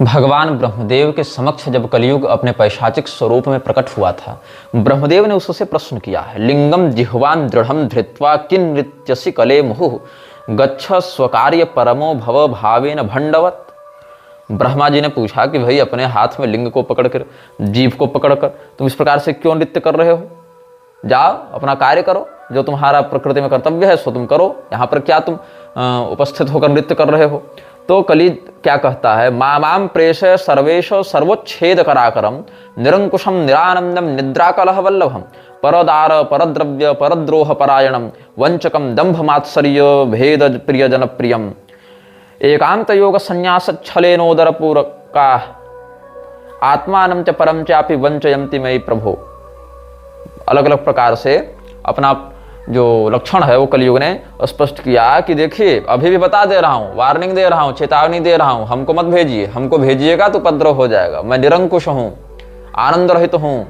भगवान ब्रह्मदेव के समक्ष जब कलयुग अपने पैशाचिक स्वरूप में प्रकट हुआ था, ब्रह्मदेव ने उससे प्रश्न किया है, लिंगम जिह्वान दृढ़म धृत्वा किन नृत्यसि कले मुहुः गच्छ स्वकार्य परमो भव भावेन भंडवत। ब्रह्मा जी ने पूछा कि भाई अपने हाथ में लिंग को पकड़कर, जीभ को पकड़कर तुम इस प्रकार से क्यों नृत्य कर रहे हो? जाओ अपना कार्य करो, जो तुम्हारा प्रकृति में कर्तव्य है सो तुम करो, यहाँ पर क्या तुम उपस्थित होकर नृत्य कर रहे हो? तो कली क्या कहता है, माम प्रेष सर्वेश सर्वोच्छेद कराकरम निरंकुशम निरानंदम निद्राकलह वल्लभम परदार परद्रव्य परद्रोह परायणम वंचकम दंभ मात्सर्य भेद प्रिय जनप्रियम एकांत योग संन्यास छलेनोदर पूरका आत्मानं च परम चापि वंचयन्ति मयि प्रभो। अलग अलग प्रकार से अपना जो लक्षण है वो कलयुग ने स्पष्ट किया कि देखिए अभी भी बता दे रहा हूँ, वार्निंग दे रहा हूँ, चेतावनी दे रहा हूँ, हमको मत भेजिए, हमको भेजिएगा तो उपद्रव हो जाएगा। मैं निरंकुश हूँ, आनंद रहित हूँ,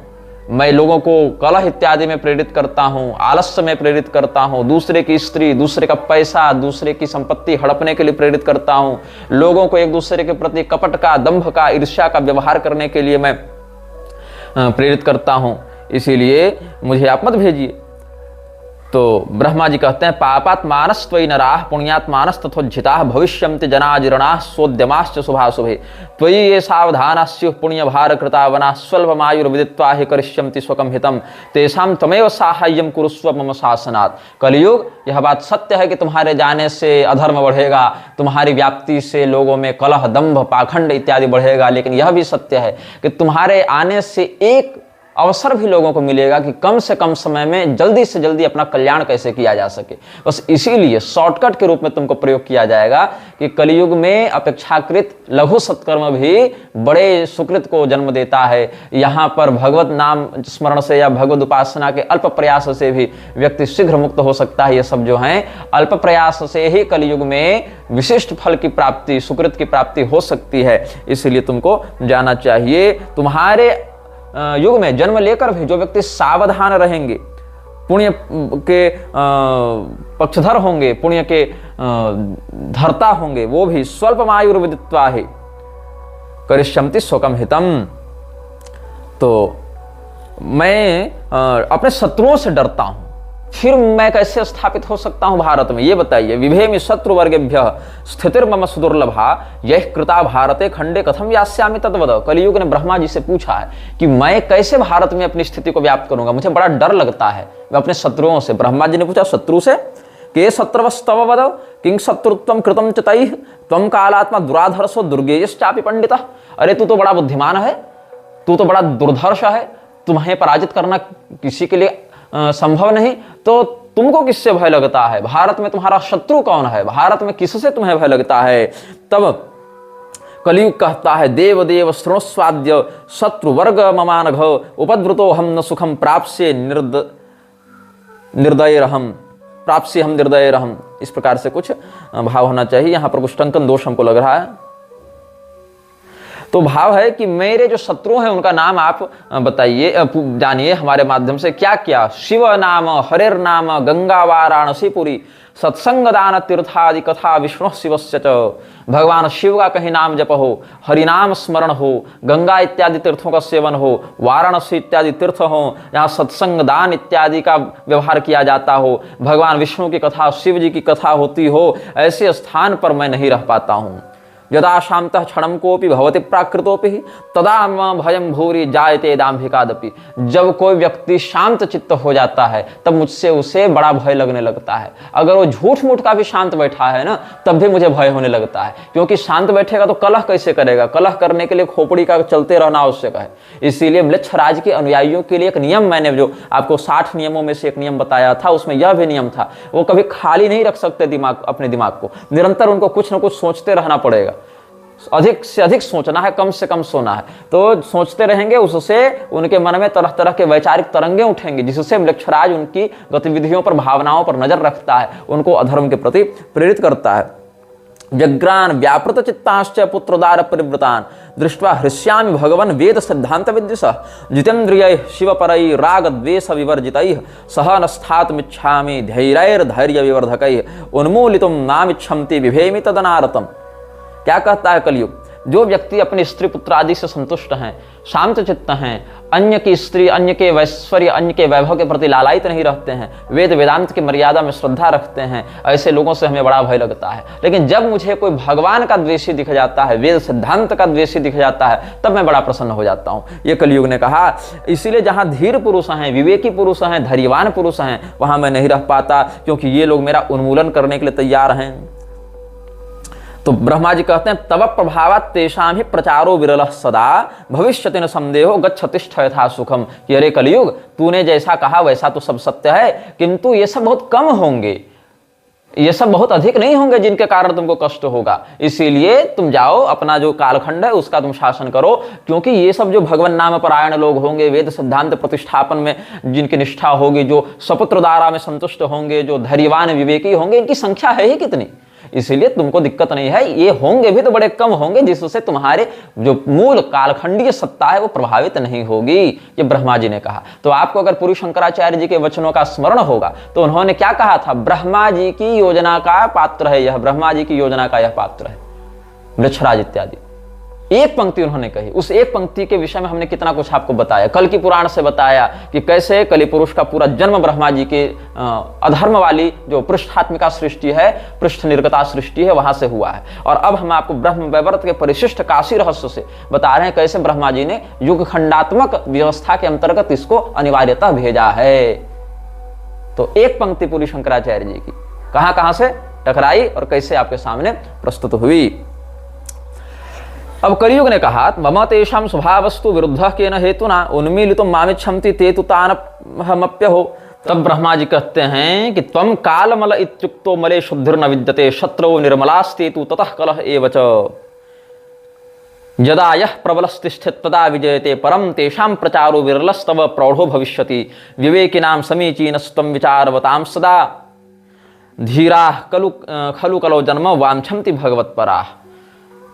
मैं लोगों को कलह इत्यादि में प्रेरित करता हूँ, आलस्य में प्रेरित करता हूँ, दूसरे की स्त्री, दूसरे का पैसा, दूसरे की संपत्ति हड़पने के लिए प्रेरित करता हूँ, लोगों को एक दूसरे के प्रति कपट का, दंभ का, ईर्ष्या का व्यवहार करने के लिए मैं प्रेरित करता हूँ, इसीलिए मुझे आप मत भेजिए। तो ब्रह्मा जी कहते हैं, पापात्मानस्त्वयि नराः पुण्यात्मानस् तथोज्झिताः भविष्यन्ति जनाजिरणाः सोद्यमाश्च शुभाशुभे त्वयि ये सावधानाः स्युः पुण्यभारकृतावनाः स्वल्पमायुर्विदित्वा हि करिष्यन्ति स्वकं हितं तेषां त्वमेव साहाय्यं कुरुस्व मम शासनात्। कलियुग यह बात सत्य है कि तुम्हारे जाने से अधर्म बढ़ेगा, तुम्हारी व्याप्ति से लोगों में कलह, दंभ, पाखंड इत्यादि बढ़ेगा, लेकिन यह भी सत्य है कि तुम्हारे आने से एक अवसर भी लोगों को मिलेगा कि कम से कम समय में जल्दी से जल्दी अपना कल्याण कैसे किया जा सके। बस इसीलिए शॉर्टकट के रूप में तुमको प्रयोग किया जाएगा कि कलयुग में अपेक्षाकृत लघु सत्कर्म भी बड़े सुकृत को जन्म देता है। यहाँ पर भगवत नाम स्मरण से या भगवत उपासना के अल्प प्रयास से भी व्यक्ति शीघ्र मुक्त हो सकता है। ये सब जो हैं अल्प प्रयास से ही कलयुग में विशिष्ट फल की प्राप्ति, सुकृत की प्राप्ति हो सकती है। इसलिए तुमको जाना चाहिए। तुम्हारे युग में जन्म लेकर भी जो व्यक्ति सावधान रहेंगे, पुण्य के पक्षधर होंगे, पुण्य के धर्ता होंगे, वो भी स्वल्पमायुर्विदित्वा हि करिष्यन्ति स्वकं हितम। तो मैं अपने शत्रुओं से डरता हूं, फिर मैं कैसे स्थापित हो सकता हूं भारत में? ये बताइए। विभेमि शत्रुवर्गेभ्यः स्थितिर्मम सुदुर्लभा यह कृता भारते खंडे कथम यास्यामि तद्वद। कलियुग ने ब्रह्मा जी से पूछा है कि मैं कैसे भारत में अपनी स्थिति को व्याप्त करूंगा, मुझे बड़ा डर लगता है मैं अपने शत्रुओं से। ब्रह्मा जी ने पूछा शत्रु से, के शत्रवस्तव वद किं शत्रुत्वं कृतं च तैः त्वं कालात्मा दुराधर्षो दुर्गेयश्चापि पंडितः। अरे तू तो बड़ा बुद्धिमान है, तू तो बड़ा दुर्धर्ष है, तुम्हें पराजित करना किसी के लिए संभव नहीं, तो तुमको किससे भय लगता है? भारत में तुम्हारा शत्रु कौन है? भारत में किससे तुम्हें भय लगता है? तब कलियुग कहता है, देव देव श्रृणुस्वाद्य शत्रुवर्ग ममानघ उपद्रुतो हम न सुखम प्राप्स्ये निर्दयरहम प्राप्स्ये हम निर्दयरहम। इस प्रकार से कुछ भाव होना चाहिए। यहाँ पर कुछ टंकन दोष हमको लग रहा है। तो भाव है कि मेरे जो शत्रु हैं उनका नाम आप बताइए, जानिए हमारे माध्यम से। क्या क्या? शिव नाम, हरेर नाम, गंगा वाराणसी पुरी, सत्संग दान तीर्थादि कथा विष्णु शिवस्य च। भगवान शिव का कहीं नाम जप हो, हरिनाम स्मरण हो, गंगा इत्यादि तीर्थों का सेवन हो, वाराणसी इत्यादि तीर्थ हो, यहाँ सत्संग दान इत्यादि का व्यवहार किया जाता हो, भगवान विष्णु की कथा, शिव जी की कथा होती हो, ऐसे स्थान पर मैं नहीं रह पाता हूँ। यदा शांतः क्षणं कोपि भवति प्राकृतोपि तदा मम भयं भूरि जायते दाम्भिकादपि। जब कोई व्यक्ति शांत चित्त हो जाता है तब मुझसे उसे बड़ा भय लगने लगता है। अगर वो झूठ मूठ का भी शांत बैठा है ना, तब भी मुझे भय होने लगता है, क्योंकि शांत बैठेगा तो कलह कैसे करेगा? कलह करने के लिए खोपड़ी का चलते रहना आवश्यक है। इसीलिए म्लेच्छ के अनुयायियों के लिए एक नियम, मैंने जो आपको 60 नियमों में से एक नियम बताया था, उसमें यह भी नियम था, वो कभी खाली नहीं रख सकते दिमाग, अपने दिमाग को। निरंतर उनको कुछ ना कुछ सोचते रहना पड़ेगा। अधिक से अधिक सोचना है, कम से कम सोना है। तो सोचते रहेंगे, उससे उनके मन में तरह तरह के वैचारिक तरंगे उठेंगे, जिससे म्लेच्छराज उनकी गतिविधियों पर, भावनाओं पर नजर रखता है, उनको अधर्म के प्रति प्रेरित करता है। व्यग्रान व्यापृत चित्ताश्च पुत्रोदार परिवृतान दृष्ट्वा हृष्यामि भगवन् वेद सिद्धांत विद्युषः जितेन्द्रियैः शिवपरैः राग द्वेष विवर्जितैः सह नस्थातुमिच्छामि धैर्यैर्धैर्य विवर्धकैः उन्मूलितुं नामिच्छन्ति विभेमि तदनारतम्। क्या कहता है कलयुग जो व्यक्ति अपने स्त्री पुत्र आदि से संतुष्ट हैं, शांत चित्त हैं, अन्य की स्त्री, अन्य के ऐश्वर्य, अन्य के वैभव के प्रति लालायित नहीं रहते हैं, वेद वेदांत की मर्यादा में श्रद्धा रखते हैं, ऐसे लोगों से हमें बड़ा भय लगता है। लेकिन जब मुझे कोई भगवान का द्वेषी दिख जाता है, वेद सिद्धांत का द्वेषी दिख जाता है, तब मैं बड़ा प्रसन्न हो जाता हूँ, ये कलयुग ने कहा। इसीलिए जहां धीर पुरुष हैं, विवेकी पुरुष हैं, धैर्यवान पुरुष हैं, वहां मैं नहीं रह पाता, क्योंकि ये लोग मेरा उन्मूलन करने के लिए तैयार हैं। तो ब्रह्मा जी कहते हैं, तब प्रभावात् तेषां ही प्रचारो विरलः सदा भविष्यति न संदेहो गच्छतिष्ठ यथा सुखम। कि अरे कलयुग, तूने जैसा कहा वैसा तो सब सत्य है, किंतु ये सब बहुत कम होंगे, ये सब बहुत अधिक नहीं होंगे जिनके कारण तुमको कष्ट होगा। इसीलिए तुम जाओ, अपना जो कालखंड है उसका तुम शासन करो, क्योंकि ये सब जो भगवान नाम परायण लोग होंगे, वेद सिद्धांत प्रतिष्ठापन में जिनकी निष्ठा होगी, जो सपुत्र धारा में संतुष्ट होंगे, जो धैर्यवान विवेकी होंगे, इनकी संख्या है ही कितनी। इसीलिए तुमको दिक्कत नहीं है, ये होंगे भी तो बड़े कम होंगे, जिससे तुम्हारे जो मूल कालखंडीय सत्ता है वो प्रभावित नहीं होगी, ये ब्रह्मा जी ने कहा। तो आपको अगर पूरी शंकराचार्य जी के वचनों का स्मरण होगा तो उन्होंने क्या कहा था, ब्रह्मा जी की योजना का पात्र है यह, ब्रह्मा जी की योजना का यह पात्र है, वृक्षराज इत्यादि। एक पंक्ति उन्होंने कही, उस एक पंक्ति के विषय में हमने कितना कुछ आपको बताया, कल की पुराण से बताया कि कैसे कलि पुरुष का पूरा जन्म ब्रह्मा जी के अधर्म वाली जो पृष्ठात्मिका सृष्टि है, पृष्ठ निर्गता सृष्टि है, वहां से हुआ है। और अब हम आपको ब्रह्म वैवर्त के परिशिष्ट काशी रहस्य से बता रहे हैं कैसे ब्रह्मा जी ने युग खंडात्मक व्यवस्था के अंतर्गत इसको अनिवार्यतः भेजा है। तो एक पंक्ति पूरी शंकराचार्य जी की कहां कहां से टकराई और कैसे आपके सामने प्रस्तुत हुई। अब कलियुग ने कहा, मम तेषां स्वभावस्तु विरुद्धः केन हेतुना उन्मीलितुं मामिच्छन्ति ते तु तानहमप्यहो। तब ब्रह्मा जी कहते हैं कि त्वं कालमल इत्युक्तो मले शुद्धिर्न विद्यते शत्रौ निर्मलास्ते तु ततः कलह एव च। यदा यः प्रबलस्तिष्ठति तदा विजयते परं तेषां प्रचारो विरलस्तव प्रौढ़ो भविष्यति विवेकिनां समीचीनस्त्वं विचारवतां सदा धीराः खलु कलो जन्म वाञ्छन्ति भगवत्पराः।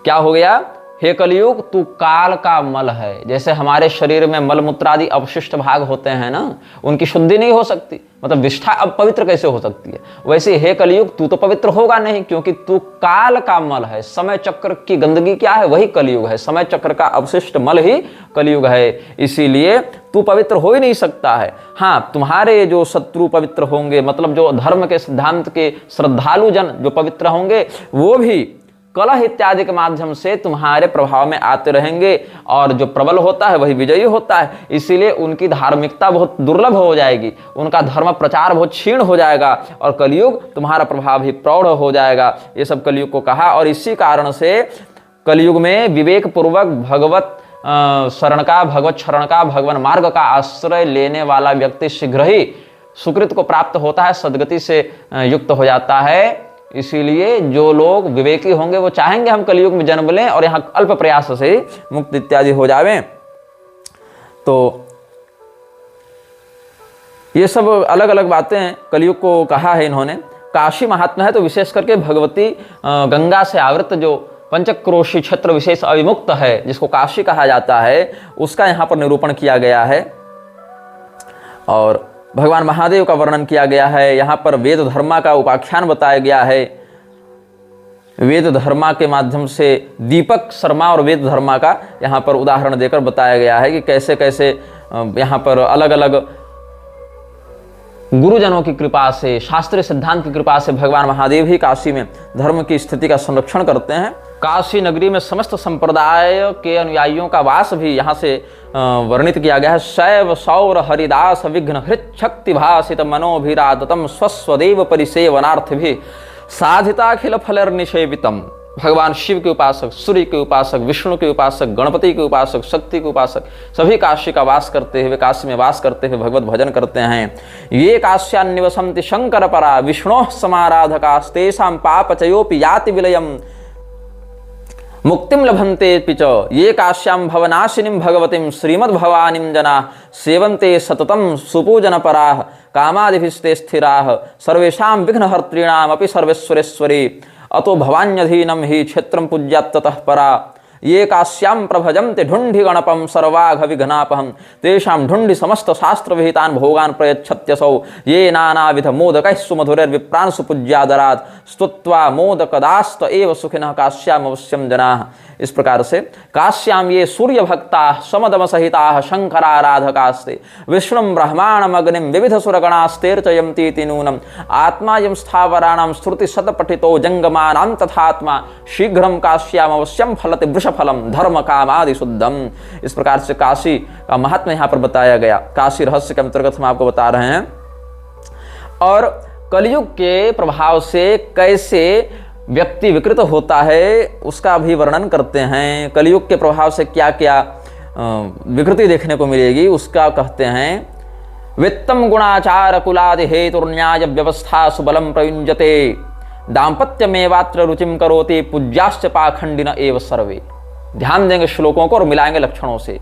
क्या हो गया, हे कलियुग, तू काल का मल है। जैसे हमारे शरीर में मल मूत्र आदि अवशिष्ट भाग होते हैं ना, उनकी शुद्धि नहीं हो सकती, मतलब विष्ठा अब पवित्र कैसे हो सकती है, वैसे हे कलियुग तू तो पवित्र होगा नहीं, क्योंकि तू काल का मल है। समय चक्र की गंदगी क्या है, वही कलियुग है, समय चक्र का अवशिष्ट मल ही कलियुग है। इसीलिए तू पवित्र हो ही नहीं सकता है। हाँ, तुम्हारे जो शत्रु पवित्र होंगे, मतलब जो धर्म के सिद्धांत के श्रद्धालु जन जो पवित्र होंगे, वो भी कलह इत्यादि के माध्यम से तुम्हारे प्रभाव में आते रहेंगे, और जो प्रबल होता है वही विजयी होता है। इसीलिए उनकी धार्मिकता बहुत दुर्लभ हो जाएगी, उनका धर्म प्रचार बहुत क्षीण हो जाएगा, और कलियुग तुम्हारा प्रभाव ही प्रौढ़ हो जाएगा। ये सब कलियुग को कहा। और इसी कारण से कलियुग में विवेक पूर्वक भगवत शरण का, भगवत शरण का, भगवान मार्ग का आश्रय लेने वाला व्यक्ति शीघ्र ही सुकृत को प्राप्त होता है, सद्गति से युक्त हो जाता है। इसीलिए जो लोग विवेकी होंगे वो चाहेंगे हम कलियुग में जन्म लें और यहाँ अल्प प्रयास से मुक्त इत्यादि हो जावें। तो ये सब अलग अलग बातें कलियुग को कहा है इन्होंने। काशी महात्मा है तो विशेष करके भगवती गंगा से आवृत जो पंचक्रोशी क्षेत्र विशेष अविमुक्त है, जिसको काशी कहा जाता है, उसका यहाँ पर निरूपण किया गया है। और भगवान महादेव का वर्णन किया गया है। यहाँ पर वेद धर्मा का उपाख्यान बताया गया है। वेद धर्मा के माध्यम से दीपक शर्मा और वेद धर्मा का यहाँ पर उदाहरण देकर बताया गया है कि कैसे कैसे यहाँ पर अलग अलग गुरुजनों की कृपा से, शास्त्रीय सिद्धांत की कृपा से भगवान महादेव ही काशी में धर्म की स्थिति का संरक्षण करते हैं। काशी नगरी में समस्त संप्रदाय के अनुयायियों का वास भी यहाँ से वर्णित किया गया है। शैव सौर हरिदास विघ्न हृत शक्ति भाषित मनोभिरातम स्वस्वदेव परिसेवनार्थ भी साधिताखिल फलर्निषेवितम। भगवान शिव के उपासक, सूर्य के उपासक, विष्णु के उपासक, गणपति के उपासक, शक्ति के उपासक सभी काशी का वास करते हुए, काशी में वास करते हुए भगवत भजन करते हैं। ये काश्यान्निवसन्ति शंकर परा विष्णोः समाराधकास्तेषां पापचयोपि याति विलयम् मुक्तिम लभन्ते पिच। ये काश्यां भवनाशिनीं भगवतीं श्रीमद्भवानीं जना सेवन्ते सततं सुपूजन पराः कामादिभिस्ते स्थिराः सर्वेषां विघ्नहर्तॄणामपि सर्वेश्वरेश्वरी अतो भवान्यधीनं हि क्षेत्रं पूज्यात् ततः परा ये काश्याम प्रभजन्ते ढुंढि गणपम सर्वाघ विघ्नापहम तेषां ढुंढि समस्त शास्त्र विहितान भोगान प्रयच्छत्यसौ ये नानाविध मोदकैः सुमधुरैर्विप्रान् सुपूज्यादरात् स्तुत्वा मोदकदास्त एव सुखिनः काश्याम अवश्यम जनाः। इस प्रकार से काश्याम ये सूर्य भक्ता समदम सहिता शंकराराधकास्ते विष्णुं ब्रह्माणम अग्निम विविध सुरगणास्तेर्चयन्तीति नूनम आत्मा यम स्थावराणां श्रुति शतपठितो जंगमानां तथात्मा शीघ्रम काश्याम अवश्यम फलति वृषफलम धर्म कामादि शुद्धम। इस प्रकार से काशी का महात्म्य यहाँ पर बताया गया, काशी रहस्य के अंतर्गत हम आपको बता रहे हैं। और कलयुग के प्रभाव से कैसे व्यक्ति विकृत होता है उसका भी वर्णन करते हैं। कलयुग के प्रभाव से क्या क्या विकृति देखने को मिलेगी उसका कहते हैं। वित्तम गुणाचार कुलादि हेतुर्न्याय व्यवस्था सुबलम प्रयुंजते दाम्पत्यमेवात्र रुचिम करोति पूज्याश्च पाखंडिन एव सर्वे। ध्यान देंगे श्लोकों को और मिलाएंगे लक्षणों से।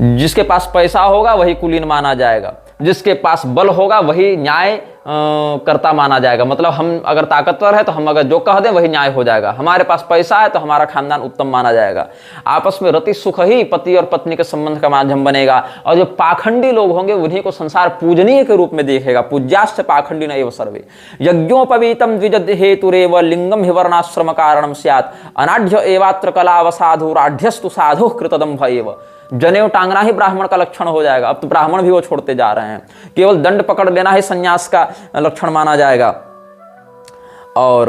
जिसके पास पैसा होगा वही कुलीन माना जाएगा, जिसके पास बल होगा वही न्याय कर्ता माना जाएगा। मतलब हम अगर ताकतवर है तो हम अगर जो कह दें वही न्याय हो जाएगा। हमारे पास पैसा है तो हमारा खानदान उत्तम माना जाएगा। आपस में रति सुख ही पति और पत्नी के संबंध का माध्यम बनेगा। और जो पाखंडी लोग होंगे उन्हीं को संसार पूजनीय के रूप में देखेगा। पूज्याश्च पाखंडी न एव सर्वे यज्ञोपवीतम द्विजद हेतुरेव लिंगम हि वर्णाश्रम कारणम स्यात् अनाढ्य एवात्र कलावसाधुराढ्यस्तु साधु कृतदम्भ एव। जनेऊ टांगना ही ब्राह्मण का लक्षण हो जाएगा। अब तो ब्राह्मण भी वो छोड़ते जा रहे हैं, केवल दंड पकड़ लेना ही संन्यास का लक्षण माना जाएगा। और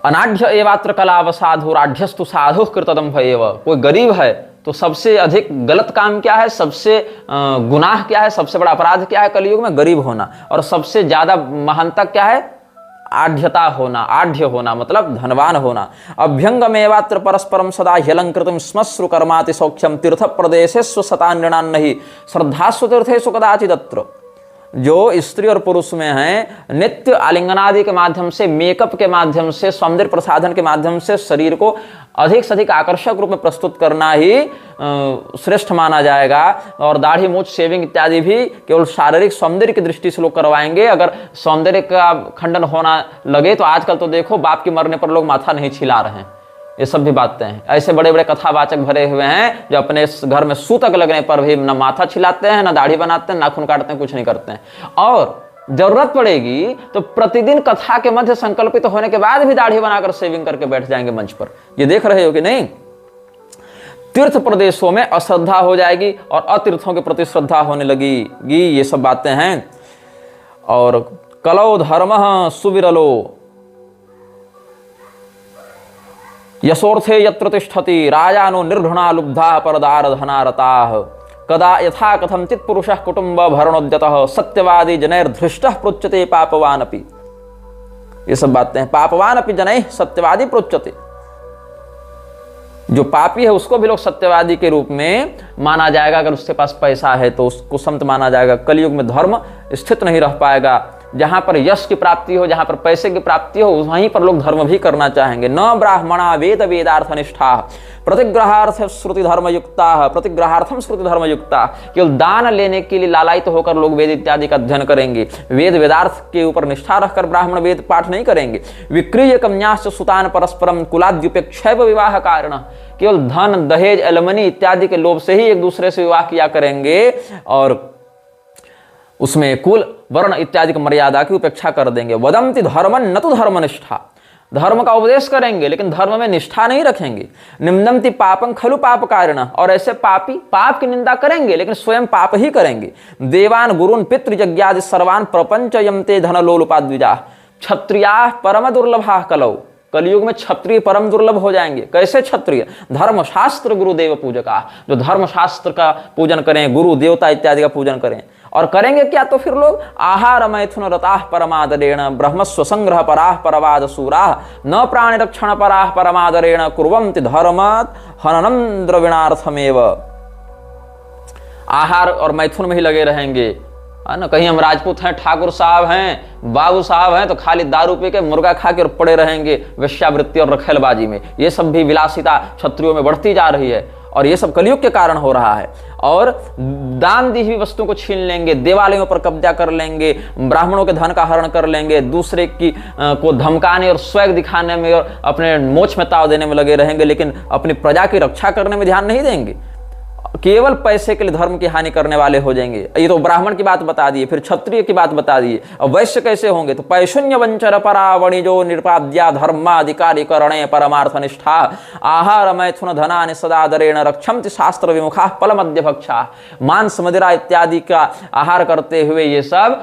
अनाढ्य एवात्र कलावसाधुराढ्यस्तु साधु कृतदम्भ एव। कोई गरीब है तो सबसे अधिक गलत काम क्या है, सबसे गुनाह क्या है, सबसे बड़ा अपराध क्या है कलयुग में? गरीब होना। और सबसे ज्यादा महानता क्या है? आढ़्यता होना, आढ़्य होना मतलब धनवान होना। अभ्यंगमेवात्र परस्परम सदा ह्यलंकृतम स्मश्रु कर्माति सौख्यम तीर्थ प्रदेशेषु सतान्यणान्न हि श्रद्धास्व तीर्थेषु कदाचिदत्र। जो स्त्री और पुरुष में है नित्य आलिंगनादि के माध्यम से, मेकअप के माध्यम से, सौंदर्य प्रसाधन के माध्यम से शरीर को अधिक से अधिक आकर्षक रूप में प्रस्तुत करना ही श्रेष्ठ माना जाएगा। और दाढ़ी मूछ शेविंग इत्यादि भी केवल शारीरिक सौंदर्य की दृष्टि से लोग करवाएंगे। अगर सौंदर्य का खंडन होना लगे तो आजकल तो देखो बाप के मरने पर लोग माथा नहीं छिला रहे हैं। ये सब भी बातें हैं। ऐसे बड़े बड़े कथावाचक भरे हुए हैं जो अपने घर में सूतक लगने पर भी न माथा छिलाते हैं, न दाढ़ी बनाते हैं, नाखून काटते हैं, कुछ नहीं करते हैं। और जरूरत पड़ेगी तो प्रतिदिन कथा के मध्य संकल्पित होने के बाद भी दाढ़ी बनाकर सेविंग करके बैठ जाएंगे मंच पर। ये देख रहे हो कि नहीं? तीर्थ प्रदेशों में अश्रद्धा हो जाएगी और अतीर्थों के प्रति श्रद्धा होने लगेगी। ये सब बातें हैं। और कलौ धर्म सुविरलो यशोर्थे यत्र तिष्ठति राजानो निर्घृणा लुब्धा परदार धनारताः कदा यथा कथंचित् पुरुषः कुटुंब भरणोद्यतः सत्यवादी जनैर्धृष्टः प्रोच्यते पापवानपि। ये सब बातें हैं। पापवानपि जनैः सत्यवादी प्रोच्यते। जो पापी है उसको भी लोग सत्यवादी के रूप में माना जाएगा। अगर उसके पास पैसा है तो उसको संत माना जाएगा। कलयुग में धर्म स्थित नहीं रह पाएगा। जहां पर यश की प्राप्ति हो, जहां पर पैसे की प्राप्ति हो, वहीं पर लोग धर्म भी करना चाहेंगे। न ब्राह्मणा वेद वेदार्थ निष्ठा प्रतिग्रहार्थ श्रुति धर्म युक्ता प्रतिग्रहार्थम श्रुति धर्म युक्ता। केवल दान लेने के लिए लालायित होकर लोग वेद इत्यादि का अध्ययन करेंगे। वेद वेदार्थ के ऊपर निष्ठा रखकर ब्राह्मण वेद पाठ नहीं करेंगे। विक्रीय कन्याश्च सुतान परस्परम कुलाद्युपेक्षैव विवाह कारण। केवल धन दहेज एलमनी इत्यादि के लोभ से ही एक दूसरे से विवाह किया करेंगे और उसमें कुल वर्ण इत्यादि की मर्यादा की उपेक्षा कर देंगे। वदंति धर्मन न तो धर्मनिष्ठा। धर्म का उपदेश करेंगे लेकिन धर्म में निष्ठा नहीं रखेंगे। निंदन्ति पापं खलु पाप कारिण। और ऐसे पापी पाप की निंदा करेंगे लेकिन स्वयं पाप ही करेंगे। देवान गुरुन पितृयज्ञादि सर्वान प्रपंचयन्ते धनलोलुपाद्विजा। क्षत्रियाः परम दुर्लभा कलौ। कलयुग में क्षत्रिय परम दुर्लभ हो जाएंगे। कैसे क्षत्रिय? धर्मशास्त्र गुरुदेव पूजका। जो धर्मशास्त्र का पूजन करें, गुरु देवता इत्यादि का पूजन करें। और करेंगे क्या? तो फिर लोग आहार मैथुन रताः परमादरेण ब्रह्मस्व संग्रह पराः परवाद सूराः न प्राणी रक्षण पराः परमादरेण कुर्वन्ति धर्मात् हननं द्रविणार्थमेव। आहार और मैथुन में ही लगे रहेंगे, है ना। कहीं हम राजपूत हैं, ठाकुर साहब हैं, बाबू साहब हैं तो खाली दारू पी के मुर्गा खा के और पड़े रहेंगे वेश्यावृत्ति और रखेलबाजी में। ये सब भी विलासिता क्षत्रियों में बढ़ती जा रही है। और ये सब कलयुग के कारण हो रहा है। और दान दी हुई वस्तुओं को छीन लेंगे, देवालयों पर कब्जा कर लेंगे, ब्राह्मणों के धन का हरण कर लेंगे, दूसरे की को धमकाने और स्वैग दिखाने में और अपने मोछ में ताव देने में लगे रहेंगे, लेकिन अपनी प्रजा की रक्षा करने में ध्यान नहीं देंगे। केवल पैसे के लिए धर्म की हानि करने वाले हो जाएंगे। ये तो ब्राह्मण की बात बता दिए, फिर क्षत्रिय की बात बता दिए। और वैश्य कैसे होंगे? तो पैशून्य वंचर परावणिजो निर्पाद्या धर्माधिकारी करणे परमार्थ निष्ठा आहार मैथुन धनानि सदादरेण रक्षन्ति शास्त्र विमुखा फल मध्य भक्षा। मांस मदिरा इत्यादि का आहार करते हुए ये सब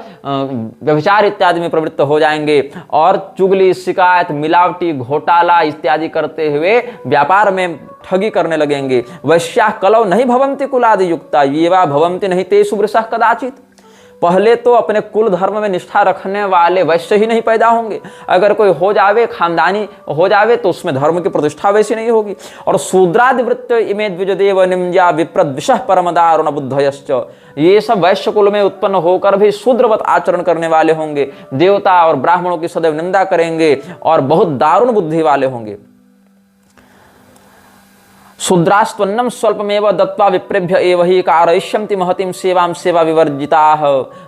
व्यभिचार इत्यादि में प्रवृत्त हो जाएंगे और चुगली, शिकायत, मिलावटी, घोटाला इत्यादि करते हुए व्यापार में ठगी करने लगेंगे। वैश्या कलौ नहीं भवंति कुलादि युक्ता ये वा भवंति नहीं तेषु वृषः कदाचित। पहले तो अपने कुल धर्म में निष्ठा रखने वाले वैश्य ही नहीं पैदा होंगे। अगर कोई हो जावे, खानदानी हो जावे, तो उसमें धर्म की प्रतिष्ठा वैसी नहीं होगी। और शूद्रादिवृत्त इमे द्विजदेव निम्या विप्रद विषः परम दारुण बुद्धयश्च। ये सब वैश्य कुल में उत्पन्न होकर भी शूद्रवत आचरण करने वाले होंगे, देवता और ब्राह्मणों की सदैव निंदा करेंगे और बहुत दारुण बुद्धि वाले होंगे। शूद्रास्त्वन्नम स्वल्पमेव दत्वा विप्रेभ्य एव हि कारयिष्यन्ति महतीं सेवां सेवा विवर्जिताः।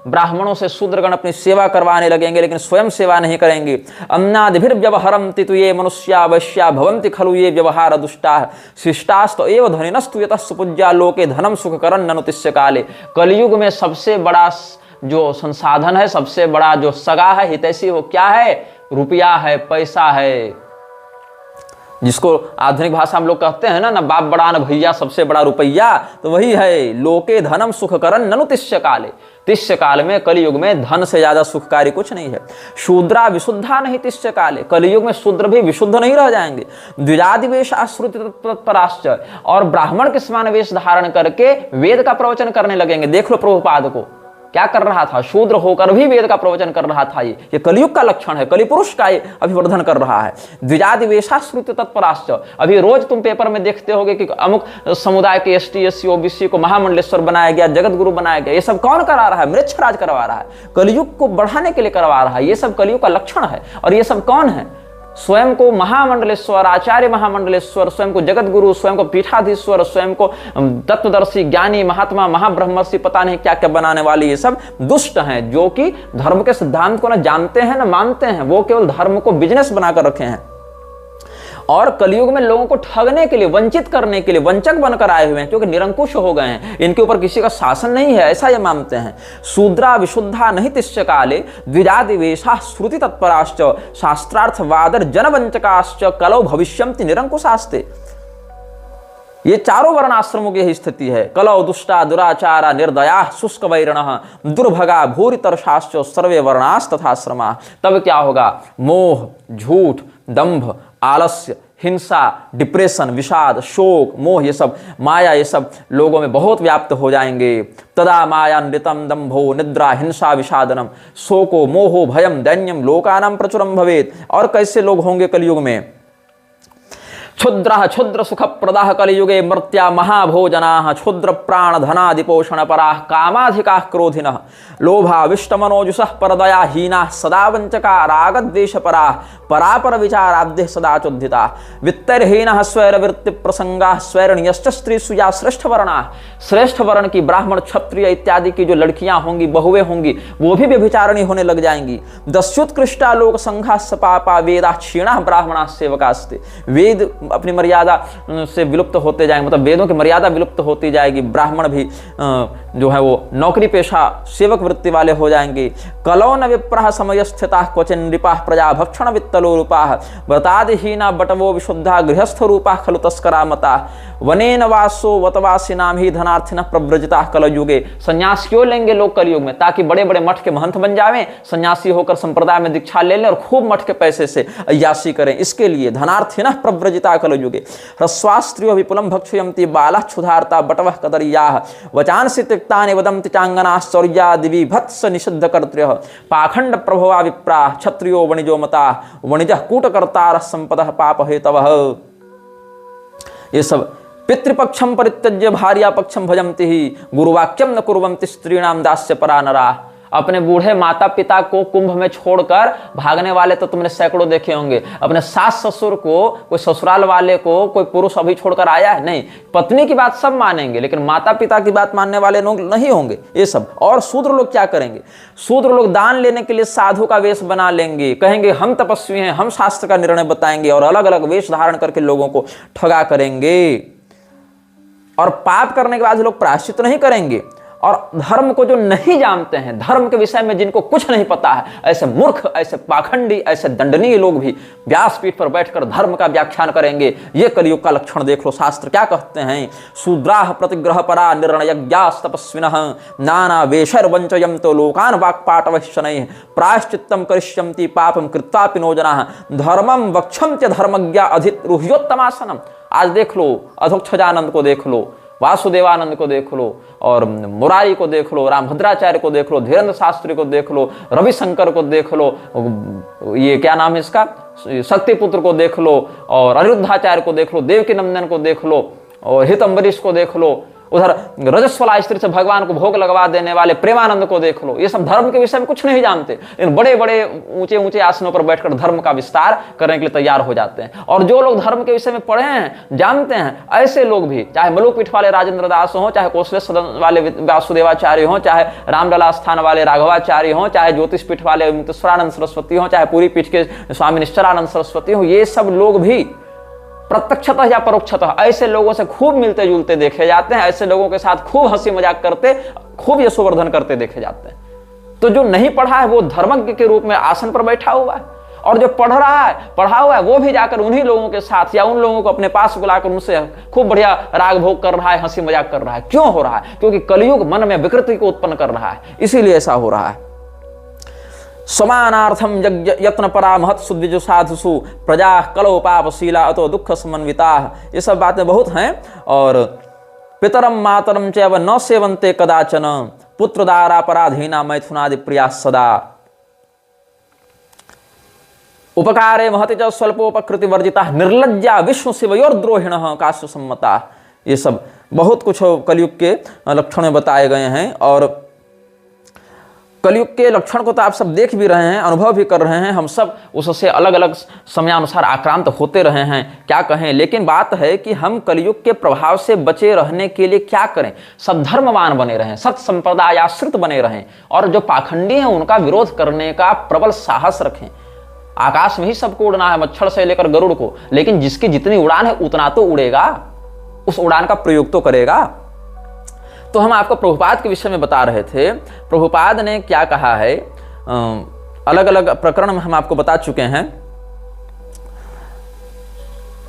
ब्राह्मणों से शूद्रगण अपनी सेवा करवाने लगेंगे, लेकिन स्वयं सेवा नहीं करेंगे। अन्नादिभिर्व्यवहरन्ति तु ये मनुष्या वैश्या भवन्ति खलु ये व्यवहार दुष्टाः शिष्टास्त एव धनिनस्तु यतः सुपूज्या लोके धनम सुखकरन् ननुतिष्य काले। कलयुग में सबसे बड़ा जो संसाधन है, सबसे बड़ा जो सगा है, हितैषी हो क्या है? रुपया है, पैसा है। जिसको आधुनिक भाषा हम लोग कहते हैं ना बाप बड़ा न भैया, सबसे बड़ा रुपया, तो वही है। लोके धनम सुखकरन् ननु तिष्य काले। तिष्य काल में, कलयुग में धन से ज्यादा सुखकारी कुछ नहीं है। शूद्रा विशुद्धा नहीं तिष्य काले। कलयुग में शूद्र भी विशुद्ध नहीं रह जाएंगे। द्विजादि वेश आश्रुति तत्पराश्च। और ब्राह्मण के समान वेश धारण करके वेद का प्रवचन करने लगेंगे। देख लो प्रभुपाद को क्या कर रहा था, शूद्र होकर भी वेद का प्रवचन कर रहा था। ये कलयुग का लक्षण है, कलि पुरुष का ये अभिवर्धन कर रहा है। द्विजादि वेशाश्रुति तत्पराश्च। अभी रोज तुम पेपर में देखते होगे कि अमुक समुदाय के ST SC OBC को महामंडलेश्वर बनाया गया, जगत गुरु बनाया गया। ये सब कौन करा रहा है? मृच्छराज करवा रहा है, कलयुग को बढ़ाने के लिए करवा रहा है। ये सब कलयुग का लक्षण है। और ये सब कौन है? स्वयं को महामंडलेश्वर, आचार्य महामंडलेश्वर, स्वयं को जगत गुरु, स्वयं को पीठाधीश्वर, स्वयं को तत्वदर्शी, ज्ञानी, महात्मा, महाब्रह्मर्षि, पता नहीं क्या क्या बनाने वाले ये सब दुष्ट हैं, जो कि धर्म के सिद्धांत को न जानते हैं न मानते हैं। वो केवल धर्म को बिजनेस बनाकर रखे हैं और कलयुग में लोगों को ठगने के लिए, वंचित करने के लिए वंचक बनकर आए हुए हैं, क्योंकि निरंकुश हो गए हैं। इनके ऊपर किसी का शासन नहीं है, ऐसा ये मानते हैं। शूद्रा विशुद्धा नहीं तिष्य काले द्विजादि वेशा श्रुति तत्पराश्च शास्त्रार्थवादर जनवंचकाश्च कलौ भविष्यन्ति निरंकुशास्ते। ये चारों वर्णाश्रमों की यही स्थिति है। कलौ दुष्टा दुराचारा निर्दया शुष्क वैरणः दुर्भगा भूरितर्षाश्च सर्वे वर्णास् तथाश्रमा। तब क्या होगा? मोह, झूठ, दंभ, आलस्य, हिंसा, डिप्रेशन, विषाद, शोक, मोह, ये सब माया, ये सब लोगों में बहुत व्याप्त हो जाएंगे। तदा माया नृतम दंभो निद्रा हिंसा विषादनम शोको मोहो भयम दैन्यम लोकानां प्रचुरम भवेत्। और कैसे लोग होंगे कलयुग में? क्षुद्रः क्षुद्र सुख प्रदाह कलियुगे मर्त्या महाभोजनाः क्षुद्र प्राण धनादिपोषण पराः कामाधिकाः क्रोधिनः लोभाविष्टमनोजुषः परदया हीनाः सदा वंचका रागद्वेष पराः परापर विचाराब्धे सदा चोद्धिताः वित्तैर्हीनः स्वैरवृत्ति प्रसंगाः स्वैरणीयश्च स्त्रीषु या श्रेष्ठ वर्णाः। श्रेष्ठ वर्ण की ब्राह्मण, क्षत्रिय इत्यादि की जो लड़कियां होंगी, बहुएं होंगी, वो भी व्यभिचारिणी होने लग जाएंगी। दस्युत्कृष्टा लोक संघा सपापा वेदा क्षीणा ब्राह्मणा सेवकास्ते। वेद अपनी मर्यादा से विलुप्त होते जाएंगे, मतलब वेदों की मर्यादा विलुप्त होती जाएगी। ब्राह्मण भी जो है वो नौकरी पेशा सेवक वृत्ति वाले हो जाएंगे। कलौ न विप्रः समय स्थिता क्वचिन नृपाः प्रजा भक्षण वित्तलो रूपाः व्रतादिहीना बटवो विशुद्धा गृहस्थ रूपाः खलु तस्करा मताः वनेन वासो वतवासिनाम ही धनार्थिनः प्रव्रजिताः कलयुगे। संन्यास क्यों लेंगे लोग कलयुग में? ताकि बड़े बड़े मठ के महंत बन जावें, सन्यासी होकर संप्रदाय में दीक्षा ले लें और खूब मठ के पैसे से अय्यासी करें। इसके लिए धनार्थिनः प्रव्रजिताः कलयुगे। ह्रस्वास्त्रियो विपुलं भक्षयन्ति बालाः क्षुधार्ता बटवः कदर्याः वचांसि तिक्तानि वदन्ति चांगनाः शौर्यादिवि भत्स निषिद्ध कर्तृः पाखंड प्रभवा विप्राः क्षत्रियो वणिजो मताः वणिजः कूटकर्तारः संपदः पाप हेतवः। ये सब पितृपक्षम परित्यज्य भार्या पक्षम भजन्ति ही गुरुवाक्यम न कुर्वन्ति स्त्रीणाम दास्य परा नराः। अपने बूढ़े माता पिता को कुंभ में छोड़कर भागने वाले तो तुमने सैकड़ों देखे होंगे। अपने सास ससुर को, कोई ससुराल वाले को कोई पुरुष अभी छोड़कर आया है? नहीं। पत्नी की बात सब मानेंगे, लेकिन माता पिता की बात मानने वाले लोग नहीं होंगे ये सब। और शूद्र लोग क्या करेंगे? शूद्र लोग दान लेने के लिए साधु का वेश बना लेंगे, कहेंगे हम तपस्वी हैं, हम शास्त्र का निर्णय बताएंगे, और अलग अलग वेश धारण करके लोगों को ठगा करेंगे। और पाप करने के बाद लोग प्रायश्चित नहीं करेंगे। और धर्म को जो नहीं जानते हैं, धर्म के विषय में जिनको कुछ नहीं पता है, ऐसे मूर्ख, ऐसे पाखंडी, ऐसे दंडनीय लोग भी व्यासपीठ पर बैठकर धर्म का व्याख्यान करेंगे। ये कलयुग का लक्षण देख लो। शास्त्र क्या कहते हैं? शूद्राः प्रतिग्रह परा निर्णयज्ञास् तपस्विनः नाना वेशैर्वञ्चयन्तो लोकान् वाक्पाटवैः शनैः प्रायश्चित्तं करिष्यन्ति पापं कृत्वापि नो जनाः धर्मं वक्षन्त्य धर्मज्ञा अधिरुह्योत्तमासनम्। आज देख लो, अधोक्षजानंद को देख लो, वासुदेवानंद को देख लो, और मुरारी को देख लो, रामभद्राचार्य को देख लो, धीरेन्द्र शास्त्री को देख लो, रविशंकर को देख लो, ये क्या नाम है इसका, शक्तिपुत्र को देख लो, और अनिरुद्धाचार्य को देख लो, देवकी नंदन को देख लो, और हित अम्बरीश को देख लो, उधर रजस्वला स्त्री से भगवान को भोग लगवा देने वाले प्रेमानंद को देख लो। ये सब धर्म के विषय में कुछ नहीं जानते, इन बड़े बड़े ऊंचे ऊंचे आसनों पर बैठकर धर्म का विस्तार करने के लिए तैयार हो जाते हैं। और जो लोग धर्म के विषय में पढ़े हैं, जानते हैं, ऐसे लोग भी, चाहे मलुपीठ वाले राजेंद्र दास हों, चाहे कौशले सदन वाले वासुदेवाचार्य हों, चाहे रामलला स्थान वाले राघवाचार्य हों, चाहे ज्योतिष पीठ वाले मुक्तेश्वरानंद सरस्वती हों, चाहे पूरी पीठ के स्वामी निश्चलानंद सरस्वती हों, ये सब लोग भी प्रत्यक्षतः या परोक्षतः ऐसे लोगों से खूब मिलते जुलते देखे जाते हैं, ऐसे लोगों के साथ खूब हंसी मजाक करते, खूब यशोवर्धन करते देखे जाते हैं। तो जो नहीं पढ़ा है वो धर्मज्ञ के रूप में आसन पर बैठा हुआ है, और जो पढ़ रहा है, पढ़ा हुआ है, वो भी जाकर उन्हीं लोगों के साथ या उन लोगों को अपने पास बुलाकर उनसे खूब बढ़िया राग भोग कर रहा है, हंसी मजाक कर रहा है। क्यों हो रहा है? क्योंकि कलयुग मन में विकृति को उत्पन्न कर रहा है, इसीलिए ऐसा हो रहा है। समानार्थम यत्न परा महत सुद्विजु साधुसु प्रजा कलो पापशीला अतो दुख समन्विता। ये सब बातें बहुत हैं। और पितरम मातरम चैव न सेवन्ते कदाचन पुत्रदारापराधीना मैथुनादि प्रिया सदा उपकारे महति च स्वल्पोपकृति वर्जिता निर्लज्जा विष्णु शिवयोर्द्रोहिणः काश्य सम्मता। ये सब बहुत कुछ कलयुग के लक्षण में बताए गए हैं। और कलयुग के लक्षण को तो आप सब देख भी रहे हैं, अनुभव भी कर रहे हैं। हम सब उससे अलग अलग समयानुसार आक्रांत होते रहे हैं, क्या कहें। लेकिन बात है कि हम कलयुग के प्रभाव से बचे रहने के लिए क्या करें? सब धर्मवान बने रहें, सत संप्रदायाश्रित बने रहें, और जो पाखंडी हैं उनका विरोध करने का प्रबल साहस रखें। आकाश में ही सबको उड़ना है, मच्छर से लेकर गरुड़ को, लेकिन जिसकी जितनी उड़ान है उतना तो उड़ेगा, उस उड़ान का प्रयोग तो करेगा। तो हम आपको प्रभुपाद के विषय में बता रहे थे। प्रभुपाद ने क्या कहा है, अलग अलग प्रकरण में हम आपको बता चुके हैं।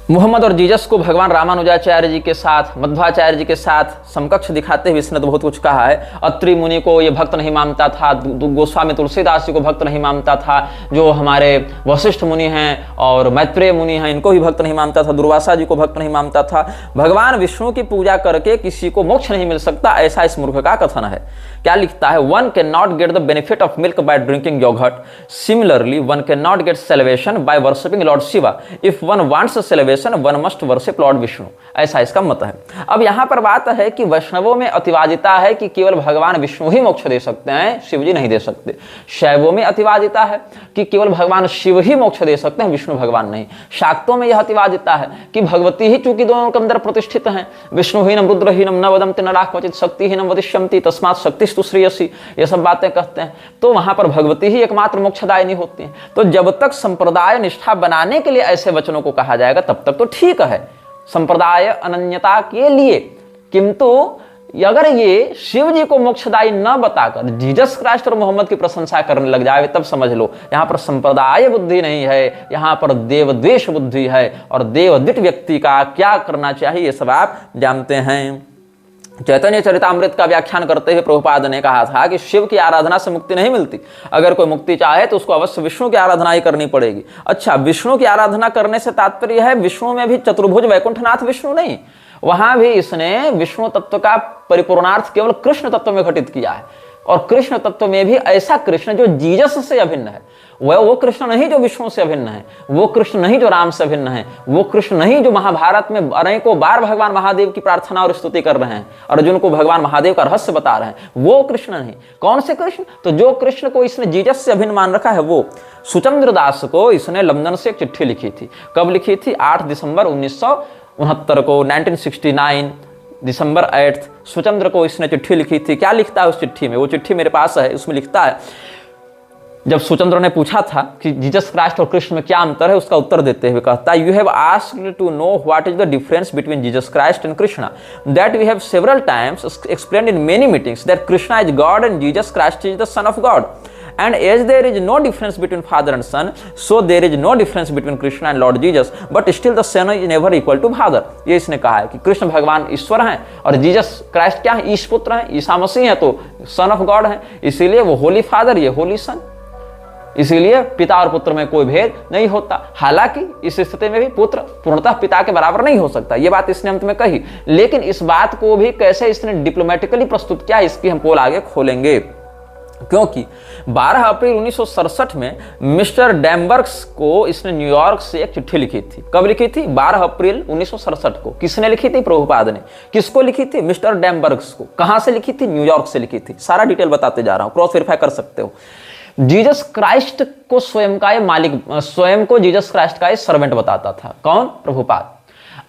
मुहम्मद और जीसस को भगवान रामानुजाचार्य जी के साथ, मध्वाचार्य जी के साथ समकक्ष दिखाते हुए इसने तो बहुत कुछ कहा है। अत्रि मुनि को ये भक्त नहीं मानता था, गोस्वामी तुलसीदास जी को भक्त नहीं मानता था, जो हमारे वशिष्ठ मुनि हैं और मैत्रेय मुनि हैं इनको भी भक्त नहीं मानता था, दुर्वासा जी को भक्त नहीं मानता था। भगवान विष्णु की पूजा करके किसी को मोक्ष नहीं मिल सकता, ऐसा इस मूर्ख का कथन है। क्या लिखता है? One can not get the benefit of milk by drinking yogurt, similarly one can not get celebration by worshipping lord Shiva, if one wants celebration one must worship lord Vishnu, ऐसा इसका मत है। अब यहां पर बात है कि वैष्णवों में अतिवादिता है कि केवल भगवान विष्णु ही मोक्ष दे सकते हैं, शिव जी नहीं दे सकते। शैवों में अतिवादिता है कि केवल भगवान शिव ही मोक्ष दे सकते हैं, विष्णु भगवान नहीं। शाक्तों में यह अतिवादिता है कि भगवती ही चूंकि दोनों के अंदर प्रतिष्ठित हैं, विष्णुहीनम रुद्रहीनम न वदन्ति नराः क्वचित् शक्तिहीनम वदिष्यन्ति तस्मात् शक्तिस्तु श्रेयसी, ये सब बातें कहते हैं। तो वहां पर भगवती ही एकमात्र मोक्षदायिनी होती है। तो जब तक संप्रदाय निष्ठा बनाने के लिए ऐसे वचनों को कहा जाएगा तब तक तो ठीक है, संप्रदाय अनन्यता के लिए। किंतु अगर ये शिव जी को मोक्षदायी न बताकर जीसस क्राइस्ट और मोहम्मद की प्रशंसा करने लग जाए, तब समझ लो यहां पर संप्रदाय बुद्धि नहीं है, यहां पर देवद्वेष बुद्धि है। और देवद्वित व्यक्ति का क्या करना चाहिए ये सब आप जानते हैं। चैतन्य चरितामृत का व्याख्यान करते हुए प्रभुपाद ने कहा था कि शिव की आराधना से मुक्ति नहीं मिलती, अगर कोई मुक्ति चाहे तो उसको अवश्य विष्णु की आराधना ही करनी पड़ेगी। अच्छा, विष्णु की आराधना करने से तात्पर्य है विष्णु में भी चतुर्भुज वैकुंठनाथ विष्णु नहीं, वहां भी इसने विष्णु तत्व का परिपूर्णार्थ केवल कृष्ण तत्व में घटित किया है। और कृष्ण तत्व में भी ऐसा कृष्ण जो जीसस से अभिन्न है। वह वो कृष्ण नहीं जो विष्णु से अभिन्न है, वो कृष्ण नहीं जो राम से अभिन्न है, वो कृष्ण नहीं जो महाभारत में अनेकों बार भगवान महादेव की प्रार्थना और स्तुति कर रहे हैं, अर्जुन को भगवान महादेव का रहस्य बता रहे हैं, वो कृष्ण नहीं। कौन से कृष्ण? तो जो कृष्ण को इसने जीसस से अभिन्न मान रखा है वो। सुचंद्र दास को इसने लंदन से एक चिट्ठी लिखी थी। कब लिखी थी? 8 दिसंबर 1969 को, 1969 दिसंबर 8 सुचंद्र को इसने चिट्ठी लिखी थी। क्या लिखता है उस चिट्ठी में? वो चिट्ठी मेरे पास है। उसमें लिखता है, जब सुचंद्र ने पूछा था कि जीसस क्राइस्ट और कृष्ण में क्या अंतर है, उसका उत्तर देते हुए कहता है, you have asked to know what is the difference between Jesus Christ and Krishna, that we have several times explained in many meetings that Krishna is God and Jesus Christ is the son of God, and as there is no difference between father and son, so there is no difference between Krishna and Lord Jesus, but still the son is never equal to father। ये इसने कहा है कि कृष्ण भगवान ईश्वर हैं और Jesus Christ क्या है? ईश पुत्र हैं, ईसा मसीह हैं, तो सन ऑफ गॉड हैं, इसीलिए वो होली फादर, ये होली सन, इसीलिए पिता और पुत्र में कोई भेद नहीं होता। हालांकि इस स्थिति में भी पुत्र पूर्णतः पिता के बराबर नहीं हो सकता, ये बात इसने अंत में कही। लेकिन इस बात को भी कैसे इसने डिप्लोमेटिकली प्रस्तुत किया, इसकी हम पोल आगे खोलेंगे। क्योंकि 12 अप्रैल 1967 में मिस्टर डैम्बर्ग्स को इसने न्यूयॉर्क से एक चिट्ठी लिखी थी। कब लिखी थी? 12 अप्रैल 1967 को। किसने लिखी थी? प्रभुपाद ने। किसको लिखी थी? मिस्टर डैम्बर्ग्स को। कहां से लिखी थी? न्यूयॉर्क से लिखी थी। सारा डिटेल बताते जा रहा हूं, क्रॉस वेरीफाई कर सकते हो। जीसस क्राइस्ट को स्वयं का ये मालिक, स्वयं को जीसस क्राइस्ट का ये सर्वेंट बताता था। कौन? प्रभुपाद।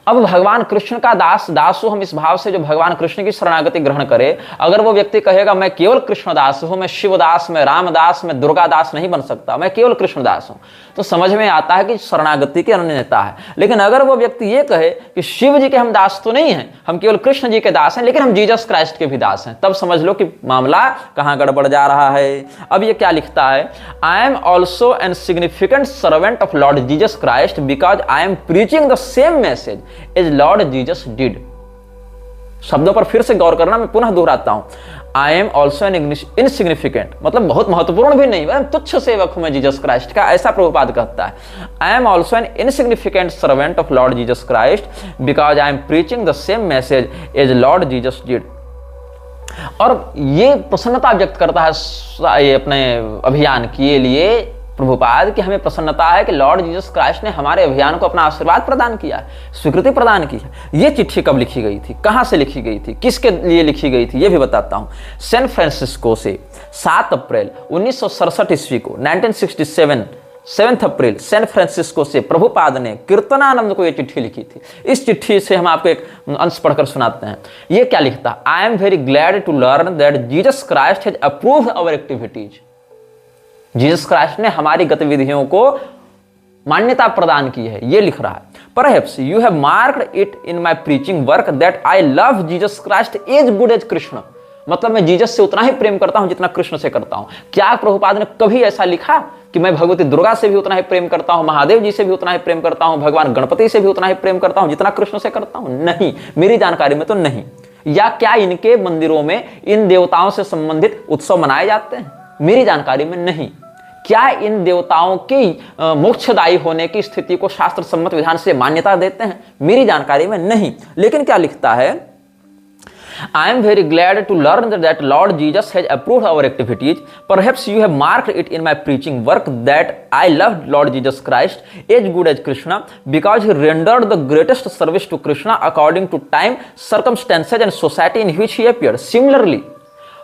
अब भगवान कृष्ण का दास, दास हूं हम इस भाव से जो भगवान कृष्ण की शरणागति ग्रहण करे। अगर वो व्यक्ति कहेगा मैं केवल कृष्णदास हूं, मैं शिवदास, मैं रामदास, मैं दुर्गादास नहीं बन सकता, मैं केवल कृष्णदास हूं, तो समझ में आता है कि शरणागति की अनन्यता है। लेकिन अगर वो व्यक्ति ये कहे कि शिव जी के हम दास तो नहीं हैं, हम केवल कृष्ण जी के दास हैं, लेकिन हम जीसस क्राइस्ट के भी दास हैं, तब समझ लो कि मामला कहां गड़बड़ जा रहा है। अब ये क्या लिखता है? I am also an significant servant of lord Jesus Christ because I am preaching the same message as lord Jesus did. शब्दों पर फिर से गौर करना, मैं पुनः दोहराता हूं। आई एम ऑल्सो एन इनसिग्निफिकेंट, मतलब बहुत महत्वपूर्ण भी नहीं, मैं तुच्छ सेवक हूं मैं जीसस क्राइस्ट का, ऐसा प्रभुपाद कहता है। I am also an insignificant servant of lord Jesus Christ because I am preaching the same message as lord Jesus did. और ये प्रसन्नता व्यक्त करता है ये अपने अभियान के लिए प्रभुपाद कि हमें प्रसन्नता है कि लॉर्ड जीसस क्राइस्ट ने हमारे अभियान को अपना आशीर्वाद प्रदान किया है, स्वीकृति प्रदान की है। ये चिट्ठी कब लिखी गई थी? कहां से लिखी गई थी? किसके लिए लिखी गई थी? ये भी बताता हूं। सैन फ्रांसिस्को से 7 अप्रैल 1967 ईस्वी को, 1967 7 अप्रैल सैन फ्रांसिस्को से प्रभुपाद ने कीर्तनानंद को यह चिट्ठी लिखी थी। इस चिट्ठी से हम आपको एक अंश पढ़कर सुनाते हैं। ये क्या लिखता है? I am very glad to learn that Jesus Christ has approved our activities. Jesus Christ ने हमारी गतिविधियों को मान्यता प्रदान की है, ये लिख रहा है। Perhaps you have marked it in my preaching work that I love Jesus Christ as good as Krishna. मतलब मैं जीसस से उतना ही प्रेम करता हूं जितना कृष्ण से करता हूं। क्या प्रभुपाद ने कभी ऐसा लिखा कि मैं भगवती दुर्गा से भी उतना ही प्रेम करता हूं, महादेव जी से भी उतना ही प्रेम करता हूं, भगवान गणपति से भी उतना ही प्रेम करता हूं जितना कृष्ण से करता हूं? नहीं, मेरी जानकारी में तो नहीं। या क्या इनके मंदिरों में इन देवताओं से संबंधित उत्सव मनाए जाते हैं? मेरी जानकारी में नहीं। क्या इन देवताओं की मोक्षदायी होने की स्थिति को शास्त्र सम्मत विधान से मान्यता देते हैं? मेरी जानकारी में नहीं। लेकिन क्या लिखता है? I am very glad to learn that Lord Jesus has approved our activities. Perhaps you have marked it in my preaching work that I loved Lord Jesus Christ as good as Krishna because he rendered the greatest service to Krishna according to time, circumstances and society in which he appeared. Similarly,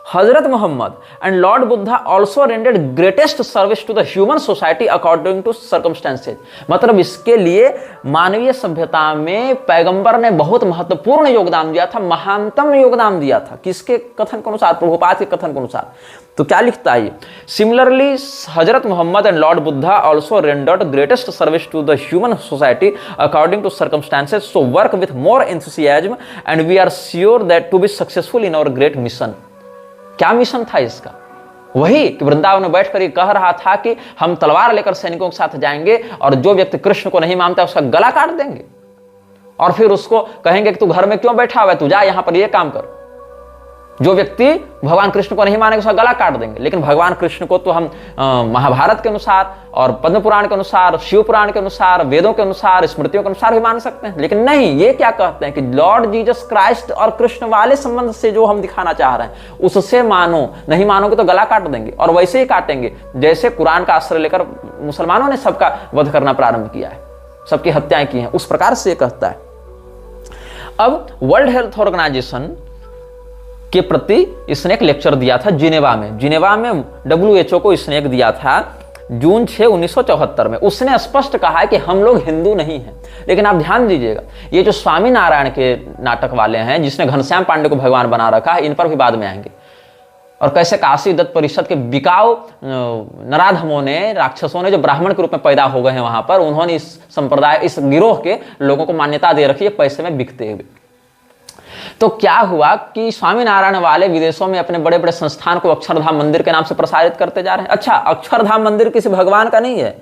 Hazrat Muhammad and Lord Buddha also rendered greatest service to the human society according to circumstances। मतलब इसके लिए मानवीय सभ्यता में पैगंबर ने बहुत महत्वपूर्ण योगदान दिया था, महानतम योगदान दिया था। किसके कथन के अनुसार? प्रभुपाद के कथन के अनुसार। तो क्या लिखता है? Similarly Hazrat Muhammad and lord Buddha also rendered greatest service to the human society according to circumstances, so work with more enthusiasm and we are sure that to be successful in our great mission. क्या mission था इसका? वही कि वृंदावन में बैठकर ये कह रहा था कि हम तलवार लेकर सैनिकों के साथ जाएंगे और जो व्यक्ति कृष्ण को नहीं मानता उसका गला काट देंगे और फिर उसको कहेंगे कि तू घर में क्यों बैठा हुआ है, तू जा यहां पर ये काम कर। जो व्यक्ति भगवान कृष्ण को नहीं मानेगा उसका गला काट देंगे, लेकिन भगवान कृष्ण को तो हम महाभारत के अनुसार और पद्म पुराण के अनुसार, शिव पुराण के अनुसार, वेदों के अनुसार, स्मृतियों के अनुसार भी मान सकते हैं। लेकिन नहीं, ये क्या कहते हैं कि लॉर्ड जीसस क्राइस्ट और कृष्ण वाले संबंध से जो हम दिखाना चाह रहे हैं उससे मानो, नहीं मानोगे तो गला काट देंगे, और वैसे ही काटेंगे जैसे कुरान का आश्रय लेकर मुसलमानों ने सबका वध करना प्रारंभ किया है, सबकी हत्याएं की हैं, उस प्रकार से ये कहता है। अब वर्ल्ड हेल्थ ऑर्गेनाइजेशन के प्रति इसने एक लेक्चर दिया था जिनेवा में WHO को इसने एक दिया था जून 6, 1974 में। उसने स्पष्ट कहा है कि हम लोग हिंदू नहीं हैं। लेकिन आप ध्यान दीजिएगा, ये जो स्वामी नारायण के नाटक वाले हैं जिसने घनश्याम पांडे को भगवान बना रखा है, इन पर भी बाद में आएंगे। और कैसे काशी दत्त परिषद के बिकाऊ नराधमों ने, राक्षसों ने जो ब्राह्मण के रूप में पैदा हो गए हैं वहां पर, उन्होंने इस संप्रदाय, इस गिरोह के लोगों को मान्यता दे रखी है पैसे में बिकते हुए। तो क्या हुआ कि स्वामी नारायण वाले विदेशों में अपने बड़े बड़े संस्थान को अक्षरधाम मंदिर के नाम से प्रसारित करते जा रहे हैं। अच्छा, अक्षरधाम मंदिर किसी भगवान का नहीं है,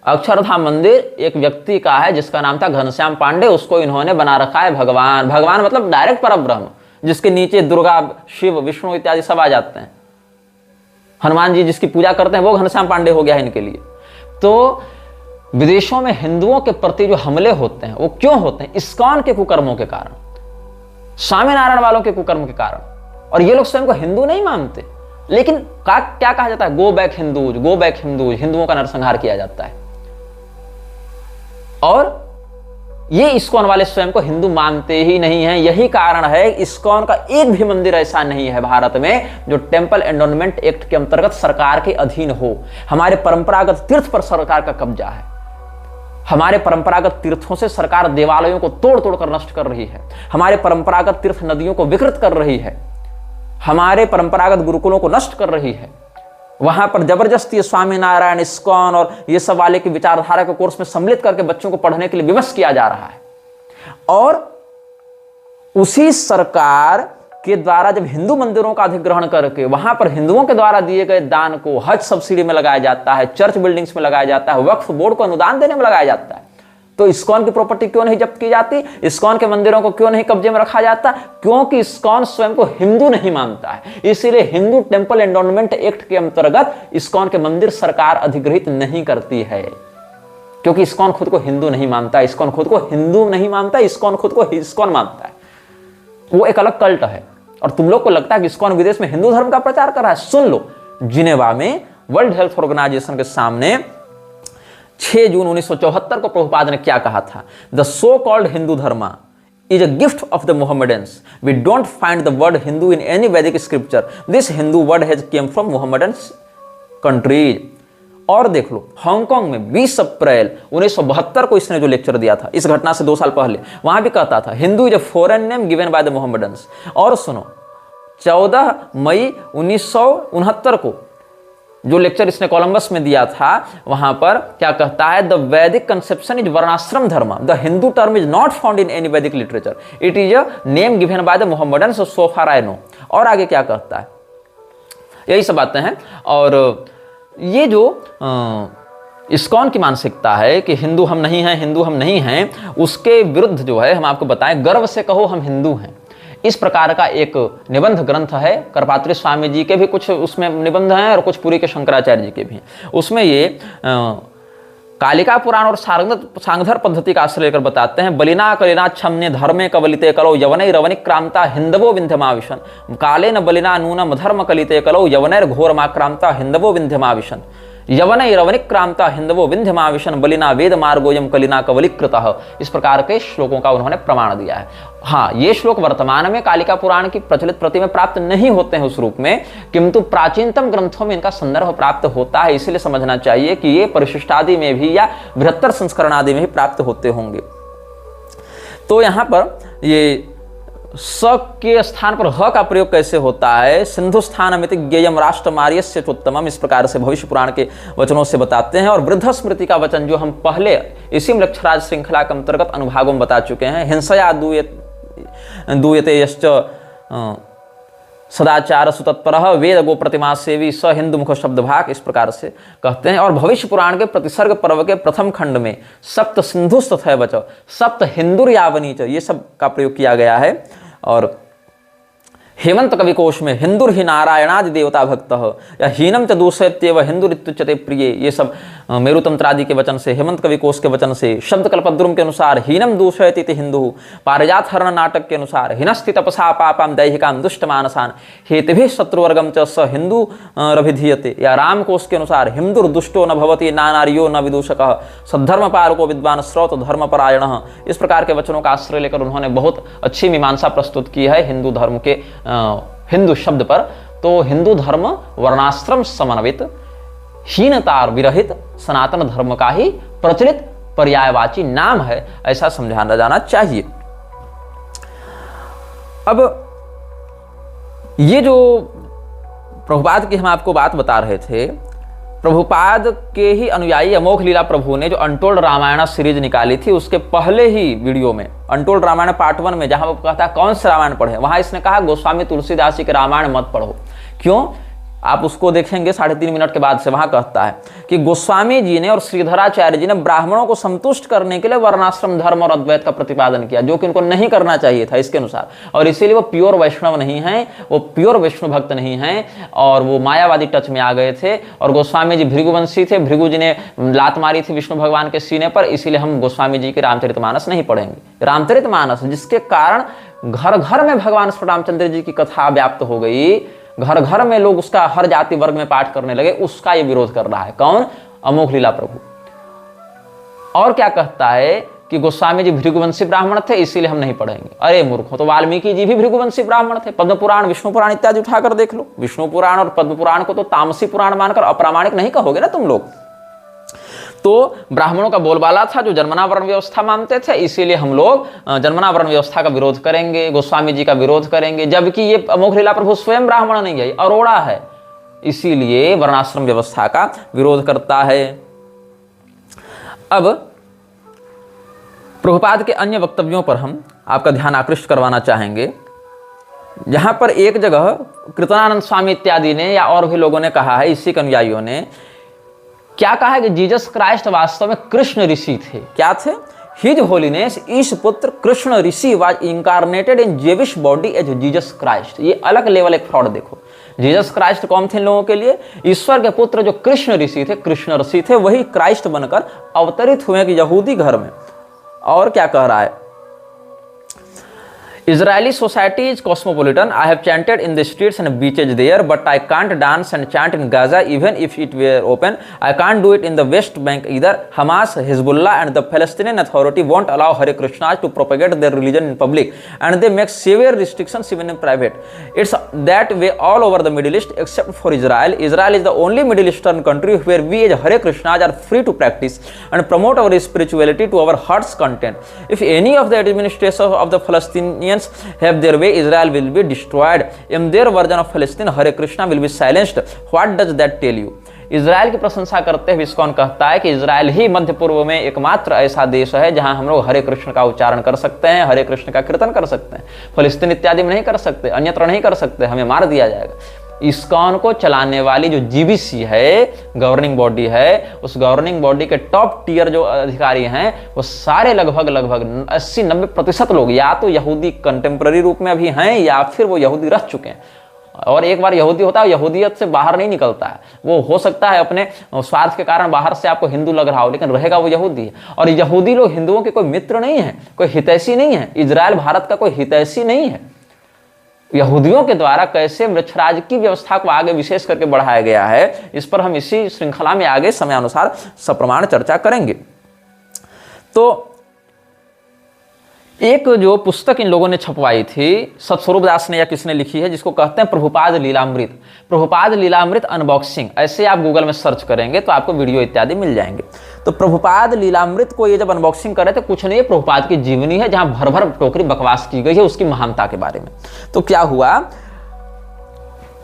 अक्षरधाम मंदिर एक व्यक्ति का है जिसका नाम था घनश्याम पांडे, उसको इन्होंने बना रखा है भगवान। भगवान मतलब डायरेक्ट परब्रह्म, जिसके नीचे दुर्गा, शिव, विष्णु इत्यादि सब आ जाते हैं। हनुमान जी जिसकी पूजा करते हैं वो घनश्याम पांडे हो गया है इनके लिए। तो विदेशों में हिंदुओं के प्रति जो हमले होते हैं वो क्यों होते हैं? इस्कॉन के कुकर्मों के कारण, स्वामी नारायण वालों के कुकर्म के कारण। और ये लोग स्वयं को हिंदू नहीं मानते, लेकिन क्या कहा जाता है? Go back Hindus, go back Hindus, हिंदुओं का नरसंहार किया जाता है। और ये इस्कॉन वाले स्वयं को हिंदू मानते ही नहीं हैं। यही कारण है इस्कॉन का एक भी मंदिर ऐसा नहीं है भारत में जो टेंपल एंडोनमेंट एक्ट के अंतर्गत सरकार के अधीन हो। हमारे परंपरागत तीर्थ पर सरकार का कब्जा है। हमारे परंपरागत तीर्थों से सरकार देवालयों को तोड़ तोड़ कर नष्ट कर रही है। हमारे परंपरागत तीर्थ नदियों को विकृत कर रही है। हमारे परंपरागत गुरुकुलों को नष्ट कर रही है। वहां पर जबरदस्ती स्वामी नारायण, इस्कॉन और ये सब वाले की विचारधारा के कोर्स में सम्मिलित करके बच्चों को पढ़ने के लिए विवश किया जा रहा है। और उसी सरकार के द्वारा जब हिंदू मंदिरों का अधिग्रहण करके वहां पर हिंदुओं के द्वारा दिए गए दान को हज सब्सिडी में लगाया जाता है, चर्च बिल्डिंग्स में लगाया जाता है, वक्फ बोर्ड को अनुदान देने में लगाया जाता है, तो इस्कॉन की प्रॉपर्टी क्यों नहीं जब्त की जाती? इस्कॉन के मंदिरों को क्यों नहीं कब्जे में रखा जाता? क्योंकि इस्कॉन स्वयं को हिंदू नहीं मानता है। इसीलिए हिंदू टेंपल एंडोनमेंट एक्ट के अंतर्गत इस्कॉन के मंदिर सरकार अधिग्रहित नहीं करती है, क्योंकि इस्कॉन खुद को हिंदू नहीं मानता। इस्कॉन खुद को हिंदू नहीं मानता, इस्कॉन खुद को इस्कॉन मानता है। वो एक अलग कल्ट है। और तुम लोग को लगता है कि इस्कॉन विदेश में हिंदू धर्म का प्रचार कर रहा है। सुन लो, जिनेवा में वर्ल्ड हेल्थ ऑर्गेनाइजेशन के सामने 6 जून 1974 को प्रभुपाद ने क्या कहा था? The so called Hindu Dharma is a gift of the Mohammedans. We don't find the word Hindu in any Vedic scripture. This Hindu word has came from Mohammedans countries. और देख लो, Hong Kong में 20 अप्रैल 1972 को इसने जो लेक्चर दिया था, इस घटना से 2 साल पहले, वहां भी कहता था Hindu is a foreign name given by the Mohammedans. और सुनो, 14 मई 1969 को जो लेक्चर इसने कोलंबस में दिया था, वहां पर क्या कहता है? द वैदिक conception is varnashrama dharma. The Hindu term is not found in any Vedic literature. It is a name given by the Mohammedans so far I know. और आगे क्या कहता है? यही सब बातें हैं। और ये जो इस्कॉन की मानसिकता है कि हिंदू हम नहीं हैं, हिंदू हम नहीं हैं, उसके विरुद्ध जो है हम आपको बताएं, गर्व से कहो हम हिंदू हैं, इस प्रकार का एक निबंध ग्रंथ है। करपात्री स्वामी जी के भी कुछ उसमें निबंध हैं और कुछ पुरी के शंकराचार्य जी के भी हैं। उसमें ये कालिका पुराण और सांगधर पद्धति का आश्रय लेकर बताते हैं, बलिना कलिना छम्ने धर्मे कवलिते कलो यवनै रवनिक क्रांता हिंदवो विंध्यमाविशन। काले न बलिना नूनम धर्म कलिते कलो यवनैर घोरमाक्रांता हिंदवो विंध्यमाविशन। यवनै रवनिक क्रांता हिंदवो विंध्यमाविशन बलिना वेद मार्गोयम कलिना कवलिकृतः। इस प्रकार के श्लोकों का उन्होंने प्रमाण दिया है। हाँ, ये श्लोक वर्तमान में कालिका पुराण की प्रचलित प्रति में प्राप्त नहीं होते हैं उस रूप में, किंतु प्राचीनतम ग्रंथों में इनका संदर्भ प्राप्त होता है। इसलिए समझना चाहिए कि ये परिशिष्टादि में भी या बृहत्तर संस्करण आदि में भी प्राप्त होते होंगे। तो यहाँ पर ये स के स्थान पर ह का प्रयोग कैसे होता है? सिंधु स्थानमिति ज्ञेयम राष्ट्रमार्यस्य चोत्तमम, इस प्रकार से भविष्य पुराण के वचनों से बताते हैं। और वृद्ध स्मृति का वचन जो हम पहले इसी लक्षराज श्रृंखला के अंतर्गत अनुभागों में बता चुके हैं, हिंसया दूयते यश्च सदाचार सुतत्परः वेद गो प्रतिमा सेवी स हिंदू मुख शब्द भाग, इस प्रकार से कहते हैं। और भविष्य पुराण के प्रतिसर्ग पर्व के प्रथम खंड में सप्त सिंधुस्त तथा सप्त हिंदुर यावनी च, ये सब का प्रयोग किया गया है। और हेमंत कवि कोश में हिंदुर ही नारायणादि देवता भक्त या हीनम च दूषयत्येव हिंदुरित्युच्यते प्रिय, ये सब मेरुतंत्रादि के वचन से, हेमंत कवि कोश के वचन से, शब्द कल्पद्रुम के अनुसार हीनम दूषयति हिंदु, पारिजात हरण नाटक के अनुसार हिनस्ति तपसा पापाम दैहिकाम दुष्ट मानसान हेतुभिः शत्रुवर्गम च स हिंदू रभिधीयते, या राम कोश के अनुसार हिंदुर दुष्टो न भवति नानार्यो न विदूषकः सद्धर्म पारको विद्वान श्रौत धर्मपरायणः। इस प्रकार के वचनों का आश्रय लेकर उन्होंने बहुत अच्छी मीमांसा प्रस्तुत की है हिंदू धर्म के हिंदू शब्द पर। तो हिंदू धर्म वर्णाश्रम समन्वित, हीनता विरहित सनातन धर्म का ही प्रचलित पर्यायवाची नाम है, ऐसा समझाना जाना चाहिए। अब ये जो प्रभुपाद की हम आपको बात बता रहे थे, प्रभुपाद के ही अनुयायी अमोघ लीला प्रभु ने जो अनटोल्ड रामायण सीरीज निकाली थी, उसके पहले ही वीडियो में अनटोल्ड रामायण पार्ट 1 में, जहां वो कहता है कौन से रामायण पढ़े, वहां इसने कहा गोस्वामी तुलसीदास जी के रामायण मत पढ़ो। क्यों? आप उसको देखेंगे 3.5 मिनट के बाद से। वहां कहता है कि गोस्वामी जी ने और श्रीधराचार्य जी ने ब्राह्मणों को संतुष्ट करने के लिए वर्णाश्रम धर्म और अद्वैत का प्रतिपादन किया, जो कि उनको नहीं करना चाहिए था इसके अनुसार, और इसीलिए वो प्योर वैष्णव नहीं है, वो प्योर विष्णु भक्त नहीं है, और वो मायावादी टच में आ गए थे। और गोस्वामी जी भृगुवंशी थे, भृगु जी ने लात मारी थी विष्णु भगवान के सीने पर, इसीलिए हम गोस्वामी जी के रामचरितमानस नहीं पढ़ेंगे। रामचरितमानस जिसके कारण घर घर में भगवान श्री रामचंद्र जी की कथा व्याप्त हो गई, घर घर में लोग उसका हर जाति वर्ग में पाठ करने लगे, उसका ये विरोध कर रहा है। कौन? अमोघ लीला प्रभु। और क्या कहता है कि गोस्वामी जी भृगुवंशी ब्राह्मण थे, इसीलिए हम नहीं पढ़ेंगे। अरे मूर्खों, तो वाल्मीकि जी भी भृगुवंशी ब्राह्मण थे। पद्म पुराण, विष्णु पुराण इत्यादि उठाकर देख लो। विष्णु पुराण और पद्म पुराण को तो तामसी पुराण मानकर अप्रामाणिक नहीं कहोगे ना तुम लोग। तो ब्राह्मणों का बोलबाला था जो जन्मना वर्ण व्यवस्था मानते थे, इसीलिए हम लोग जन्मना वर्ण व्यवस्था का विरोध करेंगे, गोस्वामी जी का विरोध करेंगे, जबकि ये अमोघ लीला प्रभु स्वयं ब्राह्मण नहीं है, अरोड़ा है, इसीलिए वर्णाश्रम व्यवस्था का विरोध करता है। अब प्रभुपाद के अन्य वक्तव्यों पर हम आपका ध्यान आकृष्ट करवाना चाहेंगे। जहां पर एक जगह कृतनानंद स्वामी इत्यादि ने या और भी लोगों ने कहा है, इसी के अनुयायियों ने क्या कहा है कि जीसस क्राइस्ट वास्तव में कृष्ण ऋषि थे। क्या थे? His holiness Ish Putra Krishna Rishi was incarnated in Jewish body as Jesus Christ. ये अलग लेवल एक फ्रॉड देखो। जीसस क्राइस्ट कौन थे इन लोगों के लिए? ईश्वर के पुत्र जो कृष्ण ऋषि थे, कृष्ण ऋषि थे, वही क्राइस्ट बनकर अवतरित हुए कि यहूदी घर में। और क्या कह रहा है? Israeli society is cosmopolitan. I have chanted in the streets and beaches there, but I can't dance and chant in Gaza even if it were open. I can't do it in the West Bank either. Hamas, Hezbollah and the Palestinian Authority won't allow Hare Krishnas to propagate their religion in public, and they make severe restrictions even in private. It's that way all over the Middle East except for Israel. Israel is the only Middle Eastern country where we as Hare Krishnas are free to practice and promote our spirituality to our heart's content. If any of the administrators of the Palestinians have their way, Israel will be destroyed. In their version of Palestine, Hare Krishna will be silenced. What does that tell you? Israel की प्रशंसा करते हुए ISKCON कहता है कि Israel ही मध्य पूर्व में एकमात्र ऐसा देश है जहां हम लोग हरे कृष्ण का उच्चारण कर सकते हैं, हरे कृष्ण का कीर्तन कर सकते हैं। फलस्तीन इत्यादि में नहीं कर सकते, अन्यत्र नहीं कर सकते, हमें मार दिया जाएगा। इस्कॉन को चलाने वाली जो जीबीसी है, गवर्निंग बॉडी है, उस गवर्निंग बॉडी के टॉप टियर जो अधिकारी हैं, वो सारे लगभग 80-90% लोग या तो यहूदी कंटेम्प्रेरी रूप में अभी हैं या फिर वो यहूदी रह चुके हैं। और एक बार यहूदी होता है, यहूदियत से बाहर नहीं निकलता है। वो हो सकता है अपने स्वार्थ के कारण बाहर से आपको हिंदू लग रहा हो, लेकिन रहेगा वो यहूदी है। और यहूदी लोग हिंदुओं के कोई मित्र नहीं है, कोई हितैषी नहीं है। इजराइल भारत का कोई हितैषी नहीं है। यहूदियों के द्वारा कैसे वृक्षराज की व्यवस्था को आगे विशेष करके बढ़ाया गया है, इस पर हम इसी श्रृंखला में आगे समयानुसार सप्रमाण चर्चा करेंगे। तो एक जो पुस्तक इन लोगों ने छपवाई थी, सतस्वरूप दास ने या किसने लिखी है, जिसको कहते हैं प्रभुपाद लीलामृत। प्रभुपाद लीलामृत अनबॉक्सिंग, ऐसे आप गूगल में सर्च करेंगे तो आपको वीडियो इत्यादि मिल जाएंगे। तो प्रभुपाद लीलामृत को ये जब अनबॉक्सिंग कर रहे थे, कुछ नहीं, प्रभुपाद की जीवनी है जहां भर भर टोकरी बकवास की गई है उसकी महानता के बारे में। तो क्या हुआ,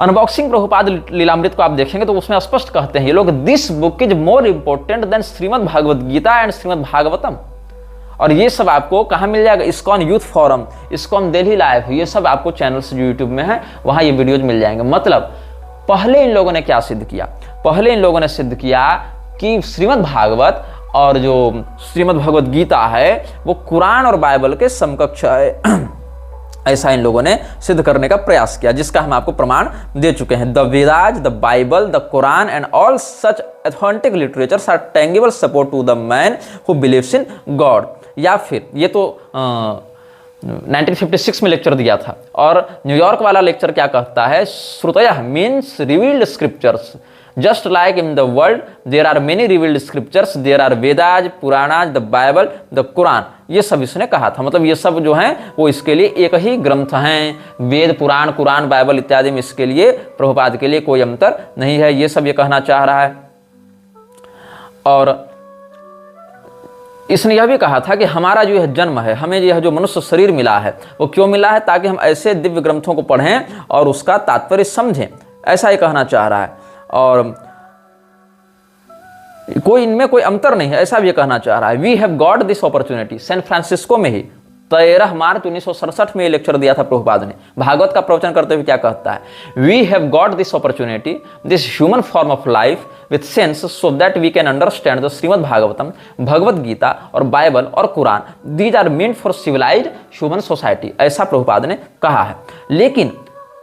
अनबॉक्सिंग प्रभुपाद लीलामृत को आप देखेंगे तो उसमें स्पष्ट कहते हैं ये लोग, this book is more important than Shrimad Bhagavad Gita and Shrimad Bhagavatam. और ये सब आपको कहाँ मिल जाएगा? ISKCON youth forum, ISKCON Delhi live, ये सब आपको चैनल्स जो यूट्यूब में है वहां ये वीडियोज मिल जाएंगे। मतलब पहले इन लोगों ने क्या सिद्ध किया? पहले इन लोगों ने सिद्ध किया कि श्रीमद् भागवत और जो श्रीमद् भगवत गीता है वो कुरान और बाइबल के समकक्ष है। ऐसा इन लोगों ने सिद्ध करने का प्रयास किया, जिसका हम आपको प्रमाण दे चुके हैं। The Vedas, the Bible, the Quran and all such authentic literatures are tangible support to the man who believes in God. या फिर ये तो 1956 में लेक्चर दिया था, और न्यूयॉर्क वाला लेक्चर क्या कहता है, shrutayah means revealed scriptures, just like in the world there are many revealed scriptures, there are Vedas, Puranas, the Bible, the Quran. ये सब इसने कहा था, मतलब ये सब जो हैं वो इसके लिए एक ही ग्रंथ हैं। वेद, पुराण, कुरान, बाइबल इत्यादि में इसके लिए, प्रभुपाद के लिए कोई अंतर नहीं है, ये सब ये कहना चाह रहा है। और इसने यह भी कहा था कि हमारा जो यह जन्म है, हमें यह जो मनुष्य शरीर मिला है वो क्यों मिला है, ताकि हम ऐसे दिव्य ग्रंथों को पढ़ें और उसका तात्पर्य समझें, ऐसा ही कहना चाह रहा है। और कोई इनमें कोई अंतर नहीं है, ऐसा भी कहना चाह रहा है। We have got this opportunity, San Francisco में ही 13 मार्च 1967 में ये लेक्चर दिया था प्रभुपाद ने। भागवत का प्रवचन करते हुए क्या कहता है, we have got this opportunity, this human form of life with sense, so that we can understand the Shrimad Bhagavatam, Bhagavad Gita और बाइबल और Quran, these are meant for civilised human society, ऐसा प्रभुपाद ने कहा है। लेकिन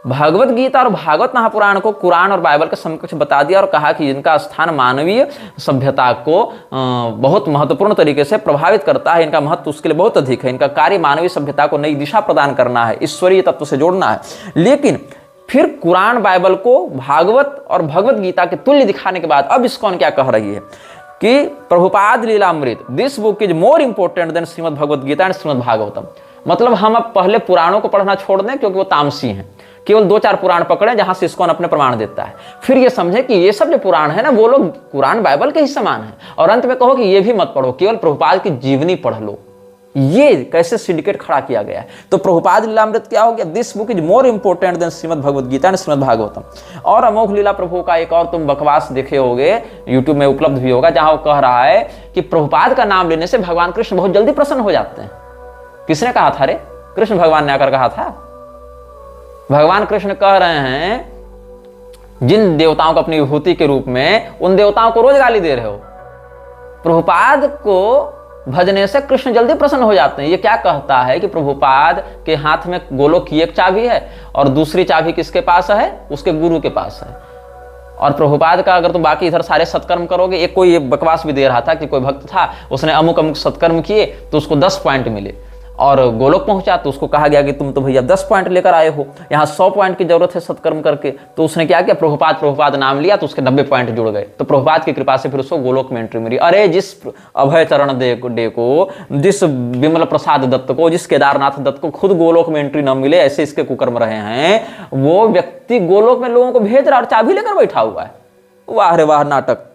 भगवत गीता और भागवत महापुराण को कुरान और बाइबल के समकक्ष बता दिया और कहा कि इनका स्थान मानवीय सभ्यता को बहुत महत्वपूर्ण तरीके से प्रभावित करता है, इनका महत्व उसके लिए बहुत अधिक है, इनका कार्य मानवीय सभ्यता को नई दिशा प्रदान करना है, ईश्वरीय तत्व से जोड़ना है। लेकिन फिर कुरान बाइबल को भागवत और भगवत गीता के तुल्य दिखाने के बाद अब इस्कॉन क्या कह रही है कि Prabhupada Lilamrita, this book is more important than Shrimad Bhagavad Gita and Shrimad Bhagavatam. मतलब हम अब पहले पुराणों को पढ़ना छोड़ दें क्योंकि वो तामसी हैं, केवल 2-4 पुराण पकड़े जहां से इस्कॉन अपने प्रमाण देता है, फिर ये समझे कि ये सब जो पुराण है ना वो लोग कुरान बाइबल के ही समान है, और अंत में कहो कि ये भी मत पढ़ो, केवल प्रभुपाद की जीवनी पढ़ लो। ये कैसे सिंडिकेट खड़ा किया गया है। तो प्रभुपाद लीलामृत क्या हो गया, this book is more important than Shrimad Bhagavad Gita and Shrimad Bhagavatam. और अमोघ लीला प्रभु का एक और तुम बकवास देखे होगे, यूट्यूब में उपलब्ध भी होगा, जहां वो कह रहा है कि प्रभुपाद का नाम लेने से भगवान कृष्ण बहुत जल्दी प्रसन्न हो जाते हैं। किसने कहा था रे? कृष्ण भगवान ने आकर कहा था। भगवान कृष्ण कह रहे हैं जिन देवताओं को अपनी विभूति के रूप में, उन देवताओं को रोज गाली दे रहे हो, प्रभुपाद को भजने से कृष्ण जल्दी प्रसन्न हो जाते हैं। ये क्या कहता है कि प्रभुपाद के हाथ में गोलोक की एक चाबी है और दूसरी चाबी किसके पास है, उसके गुरु के पास है। और प्रभुपाद का अगर तुम बाकी इधर सारे सत्कर्म करोगे, एक कोई बकवास भी दे रहा था कि कोई भक्त था, उसने अमुक अमुक सत्कर्म किए तो उसको 10 पॉइंट मिले, और गोलोक पहुंचा तो उसको कहा गया कि तुम तो भैया 10 पॉइंट लेकर आए हो, यहाँ 100 पॉइंट की जरूरत है सत्कर्म करके। तो उसने क्या किया, प्रभुपाद नाम लिया तो उसके 90 पॉइंट जुड़ गए। तो प्रभुपाद की कृपा से फिर उसको गोलोक में एंट्री मिली। अरे जिस अभय चरण डे को, जिस विमल प्रसाद दत्त को, जिस केदारनाथ दत्त को खुद गोलोक में एंट्री न मिले, ऐसे इसके कुकर्म रहे हैं, वो व्यक्ति गोलोक में लोगों को भेज रहा और चाबी लेकर बैठा हुआ है। वाह रे वाह नाटक।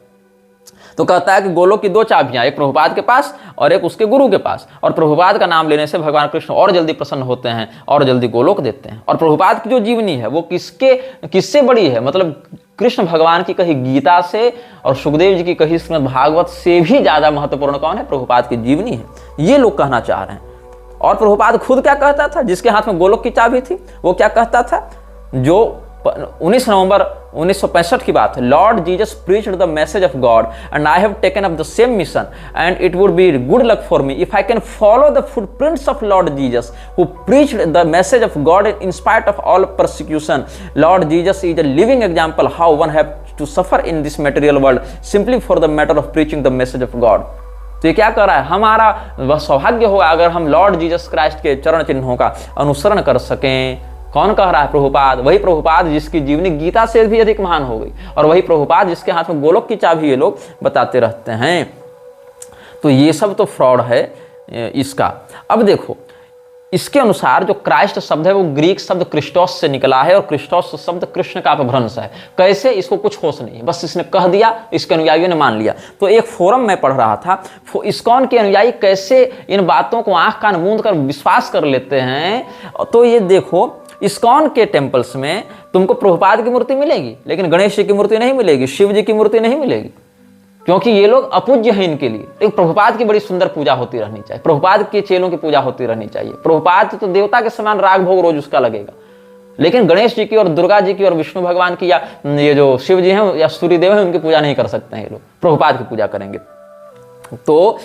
तो कहता है कि गोलोक की 2 चाबियां, एक प्रभुपाद के पास और एक उसके गुरु के पास, और प्रभुपाद का नाम लेने से भगवान कृष्ण और जल्दी प्रसन्न होते हैं और जल्दी गोलोक देते हैं। और प्रभुपाद की जो जीवनी है वो किससे बड़ी है, मतलब कृष्ण भगवान की कही गीता से और सुखदेव जी की कही श्रीमद् भागवत से भी ज्यादा महत्वपूर्ण कौन है, प्रभुपाद की जीवनी है। ये लोग कहना चाह रहे हैं। और प्रभुपाद खुद क्या कहता था, जिसके हाथ में गोलोक की चाबी थी, वो क्या कहता था, जो 19 नवंबर 1965 की बात है, lord Jesus preached the message of God and I have taken up the same mission and it would be good luck for me if I can follow the footprints of lord Jesus who preached the message of God in spite of all persecution. Lord Jesus is a living example how one have to suffer in this material world simply for the matter of preaching the message of God. तो ये क्या कर रहा है, हमारा वह सौभाग्य होगा अगर हम लॉर्ड जीसस क्राइस्ट के चरण चिन्हों का अनुसरण कर सकें। कौन कह रहा है, प्रभुपाद। वही प्रभुपाद जिसकी जीवनी गीता से भी अधिक महान हो गई, और वही प्रभुपाद जिसके हाथ में गोलोक की चाबी ये लोग बताते रहते हैं। तो ये सब तो फ्रॉड है इसका। अब देखो, इसके अनुसार जो क्राइस्ट शब्द है वो ग्रीक शब्द क्रिस्टोस से निकला है, और क्रिस्टोस शब्द कृष्ण का अपभ्रंश है। कैसे, इसको कुछ होश नहीं है, बस इसने कह दिया, इसके अनुयायियों ने मान लिया। तो एक फोरम में पढ़ रहा था, इस्कॉन के अनुयायी कैसे इन बातों को आंख कान मूंद कर विश्वास कर लेते हैं। तो ये देखो, इस्कॉन के टेम्पल्स में तुमको प्रभुपाद की मूर्ति मिलेगी, लेकिन गणेश जी की मूर्ति नहीं मिलेगी, शिव जी की मूर्ति नहीं मिलेगी, क्योंकि ये लोग अपूज्य हैं इनके लिए। लेकिन प्रभुपाद की बड़ी सुंदर पूजा होती रहनी चाहिए, प्रभुपाद के चेलों की पूजा होती रहनी चाहिए। प्रभुपाद तो देवता के समान राग भोग रोज उसका लगेगा, लेकिन गणेश जी की और दुर्गा जी की और विष्णु भगवान की, या ये जो शिव जी हैं या सूर्यदेव हैं, उनकी पूजा नहीं कर सकते हैं ये लोग, प्रभुपाद की पूजा करेंगे। तो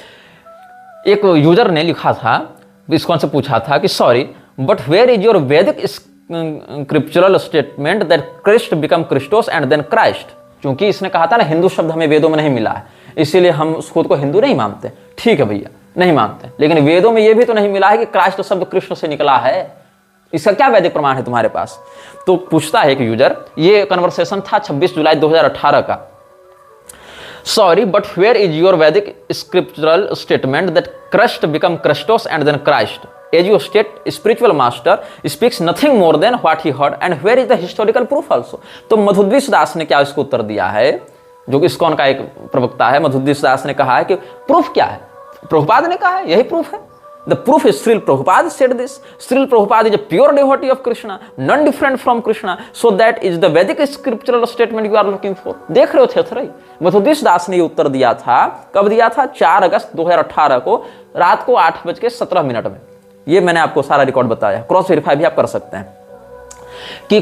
एक यूजर ने लिखा था, इस्कॉन से पूछा था कि sorry but where is your Vedic scriptural statement that Christ become Christos and then Christ. क्योंकि इसने कहा था ना हिंदू शब्द हमें वेदों में नहीं मिला है, इसीलिए हम खुद को हिंदू नहीं मानते। ठीक है भैया, नहीं मानते, लेकिन वेदों में यह भी तो नहीं मिला है कि क्राइस्ट शब्द कृष्ण से निकला है। इसका क्या वैदिक प्रमाण है तुम्हारे पास? तो पूछता है एक यूजर, ये कन्वर्सेशन था 26 जुलाई 2018 का। Sorry but where is your Vedic scriptural statement that Christ become Christos and then Christ as you state spiritual master speaks nothing more than what he heard and where is the historical proof also. तो मधुद्विष दास ने क्या इसको उत्तर दिया है, जो कि ISKCON का एक प्रवक्ता है, मधुद्विष दास ने कहा है कि प्रूफ क्या है? प्रभुपाद ने कहा है, यही प्रूफ है। The proof is Srila Prabhupada said this. Srila Prabhupada is a pure devotee of Krishna, none different from Krishna. So that is the Vedic scriptural statement you are looking for. देख रहे हो थे मधुद्विष दास ने ये उत्तर दिया था। कब दिया था? 4 अगस्त 2018 को रात को 8:17 में। ये मैंने आपको सारा रिकॉर्ड बताया, क्रॉस वेरीफाई भी आप कर सकते हैं कि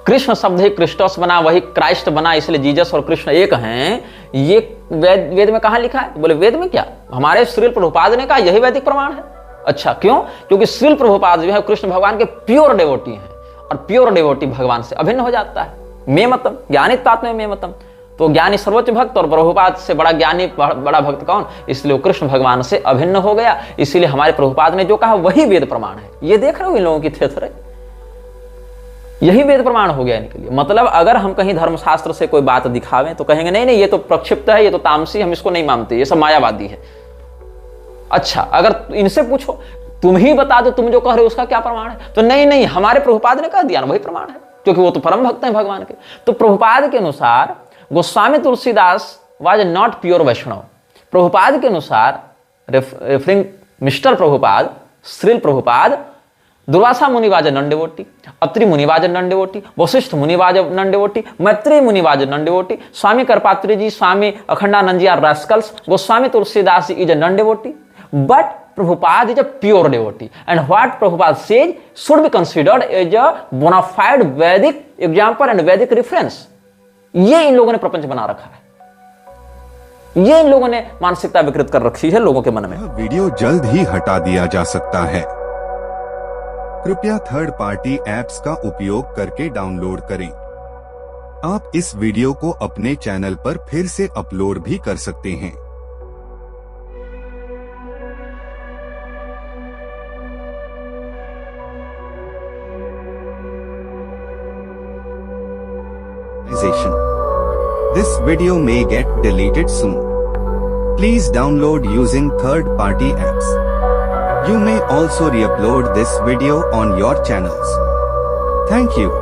कृष्ण शब्द ही क्रिस्टोस बना, वही क्राइस्ट बना, इसलिए जीसस और कृष्ण एक हैं। ये वेद में कहाँ लिखा है? बोले वेद में क्या, हमारे श्रील प्रभुपाद ने कहा, यही वैदिक प्रमाण है। अच्छा, क्यों? क्योंकि श्रील प्रभुपाद जो है कृष्ण भगवान के प्योर डेवोटी हैं, और प्योर डेवोटी भगवान से अभिन्न हो जाता है। मे मतम ज्ञानी तात्म्य मे मतम, तो ज्ञानी सर्वोच्च भक्त और प्रभुपाद से बड़ा ज्ञानी बड़ा भक्त कौन? इसलिए वो कृष्ण भगवान से अभिन्न हो गया। इसीलिए हमारे प्रभुपाद ने जो कहा वही वेद प्रमाण है। ये देख रहे हो इन लोगों की थेथरे, यही वेद प्रमाण हो गया इनके लिए। मतलब अगर हम कहीं धर्मशास्त्र से कोई बात दिखावें तो कहेंगे नहीं नहीं ये तो प्रक्षिप्त है, ये तो तामसी, हम इसको नहीं मानते, ये सब मायावादी है। अच्छा, अगर इनसे पूछो तुम ही बता दो तुम जो कह रहे हो उसका क्या प्रमाण है, तो नहीं नहीं हमारे प्रभुपाद ने कह दिया ना वही प्रमाण है, क्योंकि वो तो परम भक्त हैं भगवान के। तो प्रभुपाद के अनुसार Goswami Tulsidas was not pure Vaishnava. Prabhupada के अनुसार referring mister Prabhupada, Srila Prabhupada, Durvasa Muni was non devotee, Atri मुनि वाज नॉन डिवोटी, वशिष्ठ मुनि was non devotee, Maitreya Muni was non devotee, Swami Karpatri ji, Swami Akhandanand ji are rascals, Goswami Tulsidas is a non devotee, but Prabhupada is a pure devotee, and what Prabhupada says should be considered as a bona fide Vedic example and Vedic reference. ये इन लोगों ने प्रपंच बना रखा है, ये इन लोगों ने मानसिकता विकृत कर रखी है लोगों के मन में। वीडियो जल्द ही हटा दिया जा सकता है, कृपया थर्ड पार्टी एप्स का उपयोग करके डाउनलोड करें। आप इस वीडियो को अपने चैनल पर फिर से अपलोड भी कर सकते हैं। This video may get deleted soon. Please download using third-party apps. You may also re-upload this video on your channels. Thank you.